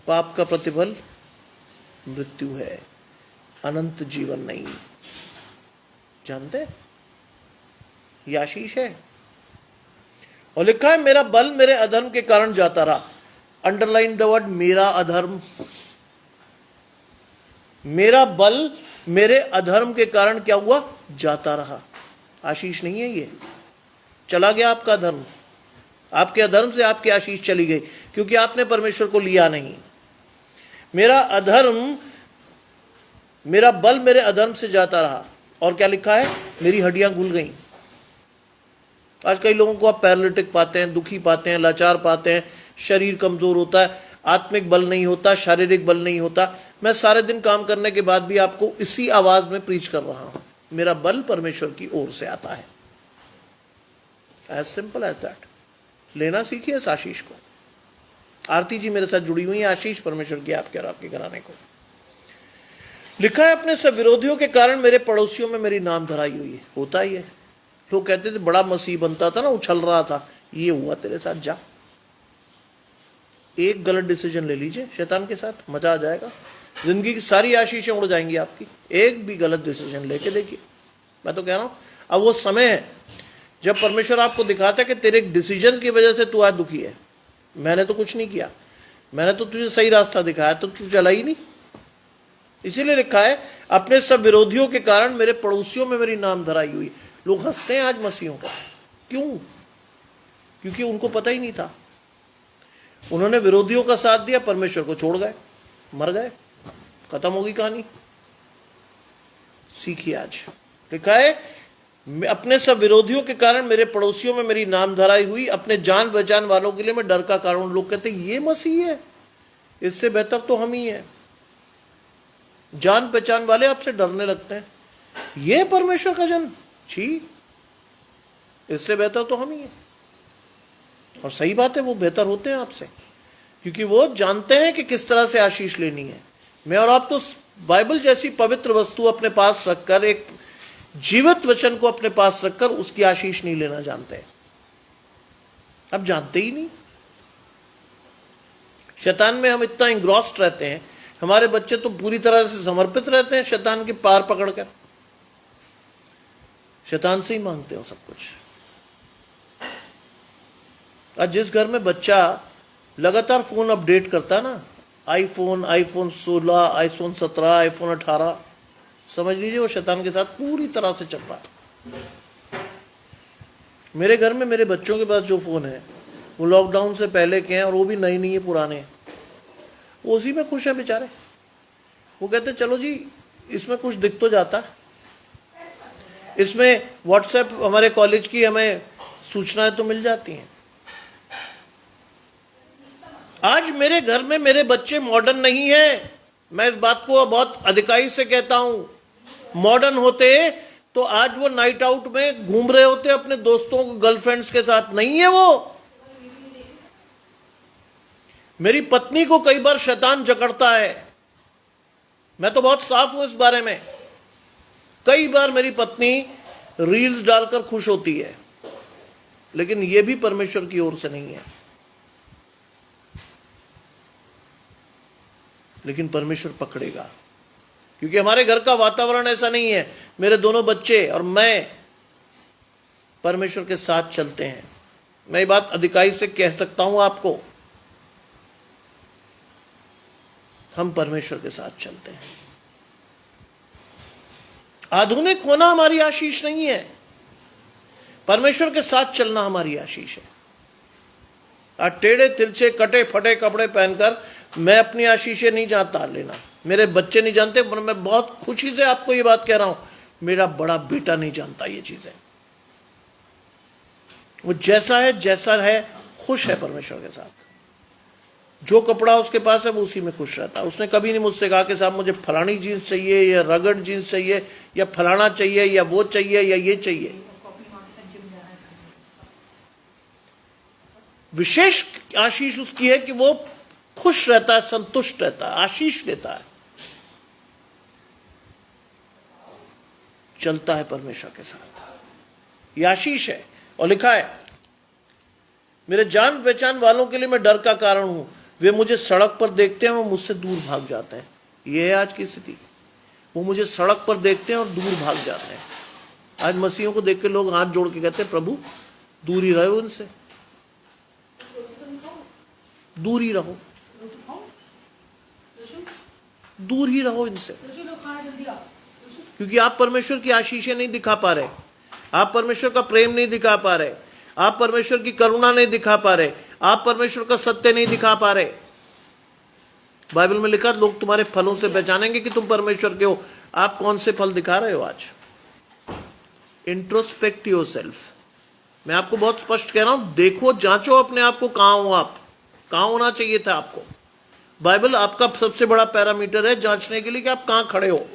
Speaker 1: पाप का प्रतिफल मृत्यु है, अनंत जीवन नहीं। जानते? ये आशीष है। और लिखा है मेरा बल मेरे अधर्म के कारण जाता रहा। अंडरलाइन द वर्ड मेरा अधर्म। मेरा बल मेरे अधर्म के कारण क्या हुआ? जाता रहा। आशीष नहीं है ये, चला गया आपका धर्म, आपके अधर्म से आपकी आशीष चली गई, क्योंकि आपने परमेश्वर को लिया नहीं। मेरा अधर्म, मेरा बल मेरे अधर्म से जाता रहा। और क्या लिखा है? मेरी हड्डियां घुल गईं। आज कई लोगों को आप पैरालिटिक पाते हैं, दुखी पाते हैं, लाचार पाते हैं, शरीर कमजोर होता है, आत्मिक बल नहीं होता, शारीरिक बल नहीं होता। मैं सारे दिन काम करने के बाद भी आपको इसी आवाज में प्रीच कर रहा हूं, मेरा बल परमेश्वर की ओर से आता है। As simple as that. लेना सीखिए इस आशीष को। आरती जी मेरे साथ जुड़ी हुई है, आशीष परमेश्वर की आपके और आपके घराने को। लिखा है, अपने सब विरोधियों के कारण मेरे पड़ोसियों में मेरी नाम धराई हुई है। होता ही है। लोग कहते थे बड़ा मसीह बनता था ना, उछल रहा था, ये हुआ तेरे साथ। जा, एक गलत डिसीजन ले लीजिए शैतान के साथ, मजा आ जाएगा। जिंदगी की सारी आशीषें उड़ जाएंगी आपकी। एक भी गलत डिसीजन लेके देखिए। मैं तो कह रहा हूं, अब वो समय है जब परमेश्वर आपको दिखाता है कि तेरे डिसीजन की वजह से तू आज दुखी है। मैंने तो कुछ नहीं किया, मैंने तो तुझे सही रास्ता दिखाया, तो तू चला ही नहीं। इसीलिए लिखा है, अपने सब विरोधियों के कारण मेरे पड़ोसियों में मेरी नाम धराई हुई। लोग हंसते हैं आज मसीहों पर। क्यों? क्योंकि उनको पता ही नहीं था। उन्होंने विरोधियों का साथ दिया, परमेश्वर को छोड़ गए, मर गए, खत्म होगी कहानी। सीखिए आज। लिखा है, अपने सब विरोधियों के कारण मेरे पड़ोसियों में मेरी नाम धराई हुई, अपने जान पहचान वालों के लिए मैं डर का कारण। लोग कहते ये मसीह है, इससे बेहतर तो हम ही है। जान पहचान वाले आपसे डरने लगते हैं, ये परमेश्वर का जन, छी, इससे बेहतर तो हम ही है। और सही बात है, वो बेहतर होते हैं आपसे, क्योंकि वो जानते हैं कि किस तरह से आशीष लेनी है। मैं और आप तो बाइबल जैसी पवित्र वस्तु अपने पास रखकर, एक जीवित वचन को अपने पास रखकर उसकी आशीष नहीं लेना जानते। अब जानते ही नहीं। शैतान में हम इतना इंग्रॉस्ड रहते हैं, हमारे बच्चे तो पूरी तरह से समर्पित रहते हैं शैतान के पार पकड़कर, शैतान से ही मांगते हो सब कुछ। आज जिस घर में बच्चा लगातार फोन अपडेट करता है ना, आईफोन 16, आईफोन 17, आईफोन 18, समझ लीजिए वो शैतान के साथ पूरी तरह से चल रहा है। मेरे घर में मेरे बच्चों के पास जो फोन है वो लॉकडाउन से पहले के हैं, और वो भी नए नहीं है, पुराने हैं। वो उसी में खुश है बेचारे। वो कहते हैं चलो जी, इसमें कुछ दिख तो जाता है, इसमें व्हाट्सएप हमारे कॉलेज की हमें सूचनाएं तो मिल जाती हैं। आज मेरे घर में मेरे बच्चे मॉडर्न नहीं है। मैं इस बात को बहुत अधिकाई से कहता हूं। मॉडर्न होते तो आज वो नाइट आउट में घूम रहे होते अपने दोस्तों को, गर्लफ्रेंड्स के साथ। नहीं है वो। मेरी पत्नी को कई बार शैतान जकड़ता है, मैं तो बहुत साफ हूं इस बारे में। कई बार मेरी पत्नी रील्स डालकर खुश होती है, लेकिन यह भी परमेश्वर की ओर से नहीं है। लेकिन परमेश्वर पकड़ेगा, क्योंकि हमारे घर का वातावरण ऐसा नहीं है। मेरे दोनों बच्चे और मैं परमेश्वर के साथ चलते हैं। मैं ये बात अधिकाई से कह सकता हूं आपको, हम परमेश्वर के साथ चलते हैं। आधुनिक होना हमारी आशीष नहीं है, परमेश्वर के साथ चलना हमारी आशीष है। आज टेढ़े तिरछे कटे फटे कपड़े पहनकर मैं अपनी आशीषें नहीं जानता लेना, मेरे बच्चे नहीं जानते, पर मैं बहुत खुशी से आपको ये बात कह रहा हूं, मेरा बड़ा बेटा नहीं जानता ये चीजें। वो जैसा है खुश है परमेश्वर के साथ। जो कपड़ा उसके पास है वो उसी में खुश रहता है। उसने कभी नहीं मुझसे कहा कि साहब मुझे फलानी जीन्स चाहिए, या रगड़ जीन्स चाहिए, या फलाना चाहिए, या वो चाहिए, या ये चाहिए। विशेष आशीष उसकी है कि वो खुश रहता है, संतुष्ट रहता है, आशीष लेता है, चलता है परमेश्वर के साथ। यह आशीष है। और लिखा है, मेरे जान पहचान वालों के लिए मैं डर का कारण हूं। वे मुझे सड़क पर देखते हैं, वो मुझसे दूर भाग जाते हैं। यह है आज की स्थिति। वो मुझे सड़क पर देखते हैं और दूर भाग जाते हैं। आज मसीहों को देख के लोग हाथ जोड़ के कहते हैं, प्रभु दूर ही रहो इनसे, दूर ही रहो, दूर ही रहो इनसे। क्योंकि आप परमेश्वर की आशीषें नहीं दिखा पा रहे, आप परमेश्वर का प्रेम नहीं दिखा पा रहे, आप परमेश्वर की करुणा नहीं दिखा पा रहे, आप परमेश्वर का सत्य नहीं दिखा पा रहे। बाइबल में लिखा, लोग तुम्हारे फलों से पहचानेंगे कि तुम परमेश्वर के हो। आप कौन से फल दिखा रहे हो आज? Introspect yourself. मैं आपको बहुत स्पष्ट कह रहा हूं, देखो, जांचो अपने आप को, कहां हो आप, कहां होना चाहिए था आपको। बाइबल आपका सबसे बड़ा पैरामीटर है जांचने के लिए कि आप कहां खड़े हो।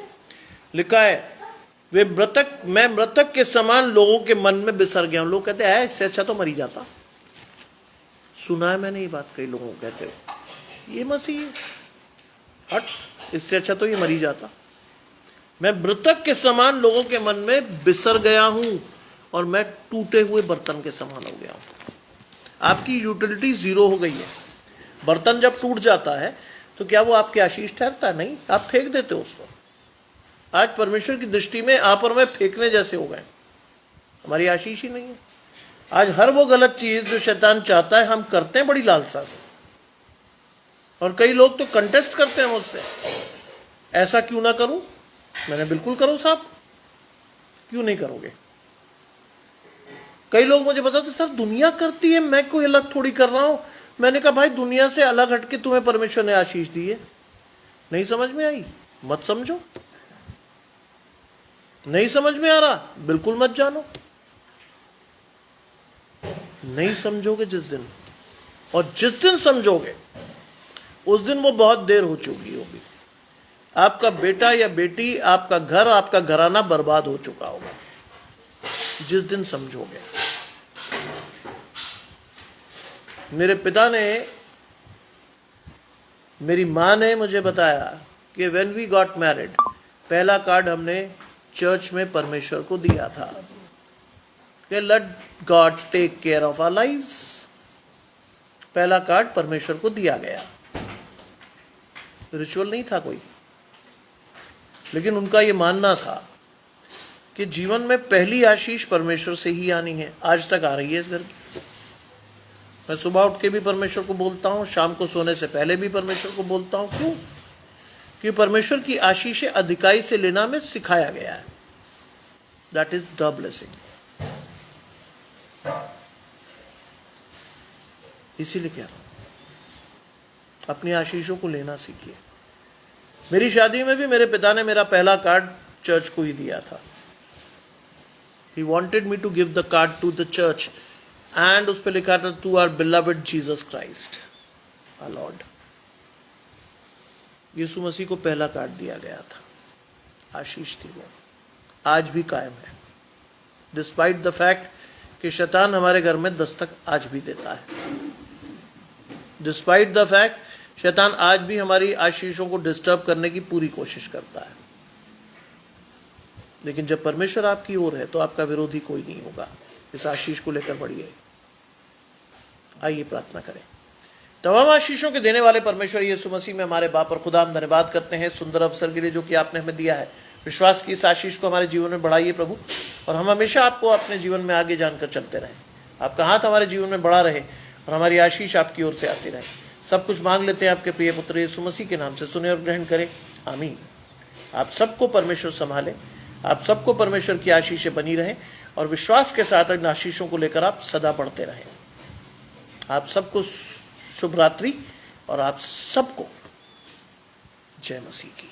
Speaker 1: लिखा है, वे मृतक, मैं मृतक के समान लोगों के मन में बिसर गया हूं। लोग कहते हैं इससे अच्छा तो मर ही जाता। सुना है मैंने ये बात, कई लोगों को कहते हो ये मसीह हट, इससे अच्छा तो ये मर ही जाता। मैं मृतक के समान लोगों के मन में बिसर गया हूं और मैं टूटे हुए बर्तन के समान हो गया हूं। आपकी यूटिलिटी जीरो हो गई है। बर्तन जब टूट जाता है तो क्या वो आपकी आशीष ठहरता? नहीं, आप फेंक देते हो उसको। आज परमेश्वर की दृष्टि में आप और मैं फेंकने जैसे हो गए, हमारी आशीष ही नहीं है। आज हर वो गलत चीज जो शैतान चाहता है हम करते हैं बड़ी लालसा से, और कई लोग तो कंटेस्ट करते हैं मुझसे, ऐसा क्यों ना करूं? मैंने बिल्कुल करो साहब, क्यों नहीं करोगे? कई लोग मुझे बताते सर दुनिया करती है, मैं कोई अलग थोड़ी कर रहा हूं। मैंने कहा भाई दुनिया से अलग हटके तुम्हें परमेश्वर ने आशीष दी है। नहीं समझ में आई? मत समझो। नहीं समझ में आ रहा? बिल्कुल मत जानो। नहीं समझोगे जिस दिन, और जिस दिन समझोगे उस दिन वो बहुत देर हो चुकी होगी। आपका बेटा या बेटी, आपका घर, आपका घराना बर्बाद हो चुका होगा जिस दिन समझोगे। मेरे पिता ने, मेरी मां ने मुझे बताया कि व्हेन वी गॉट मैरिड, पहला कार्ड हमने चर्च में परमेश्वर को दिया था कि let God take care of our lives. पहला कार्ड परमेश्वर को दिया गया। रिचुअल नहीं था कोई, लेकिन उनका यह मानना था कि जीवन में पहली आशीष परमेश्वर से ही आनी है। आज तक आ रही है इस घर की। मैं सुबह उठ के भी परमेश्वर को बोलता हूं, शाम को सोने से पहले भी परमेश्वर को बोलता हूं। क्यों? कि परमेश्वर की आशीषें अधिकाई से लेना में सिखाया गया है। That is the blessing. इसीलिए कह रहा हूं, अपनी आशीषों को लेना सीखिए। मेरी शादी में भी मेरे पिता ने मेरा पहला कार्ड चर्च को ही दिया था। He wanted me to give the card to the church, and उस पे लिखा था to our beloved Jesus Christ, our Lord। यीशु मसीह को पहला कार्ड दिया गया था, आशीष थी वो, आज भी कायम है। डिस्पाइट द फैक्ट कि शैतान हमारे घर में दस्तक आज भी देता है। डिस्पाइट द फैक्ट शैतान आज भी हमारी आशीषों को डिस्टर्ब करने की पूरी कोशिश करता है। लेकिन जब परमेश्वर आपकी ओर है तो आपका विरोधी कोई नहीं होगा। इस आशीष को लेकर बढ़िए। आइए प्रार्थना करें। तमाम आशीषों के देने वाले परमेश्वर यीशु मसीह में हमारे बाप और खुदा, हम धन्यवाद करते हैं सुंदर अवसर के लिए जो कि आपने हमें दिया है। विश्वास की इस आशीष को हमारे जीवन में बढ़ाइए प्रभु, और हम हमेशा आपको अपने जीवन में आगे जानकर चलते रहें। आपका हाथ हमारे जीवन में बढ़ा रहे और हमारी आशीष आपकी ओर से आती रहे। सब कुछ मांग लेते हैं आपके प्रिय पुत्र यीशु मसीह के नाम से, सुने और ग्रहण करें, आमीन। आप सबको परमेश्वर संभाले, आप सबको परमेश्वर की आशीषें बनी रहें, और विश्वास के साथ इन आशीषों को लेकर आप सदा बढ़ते रहें। आप सबको शुभ रात्रि, और आप सबको जय मसीह की।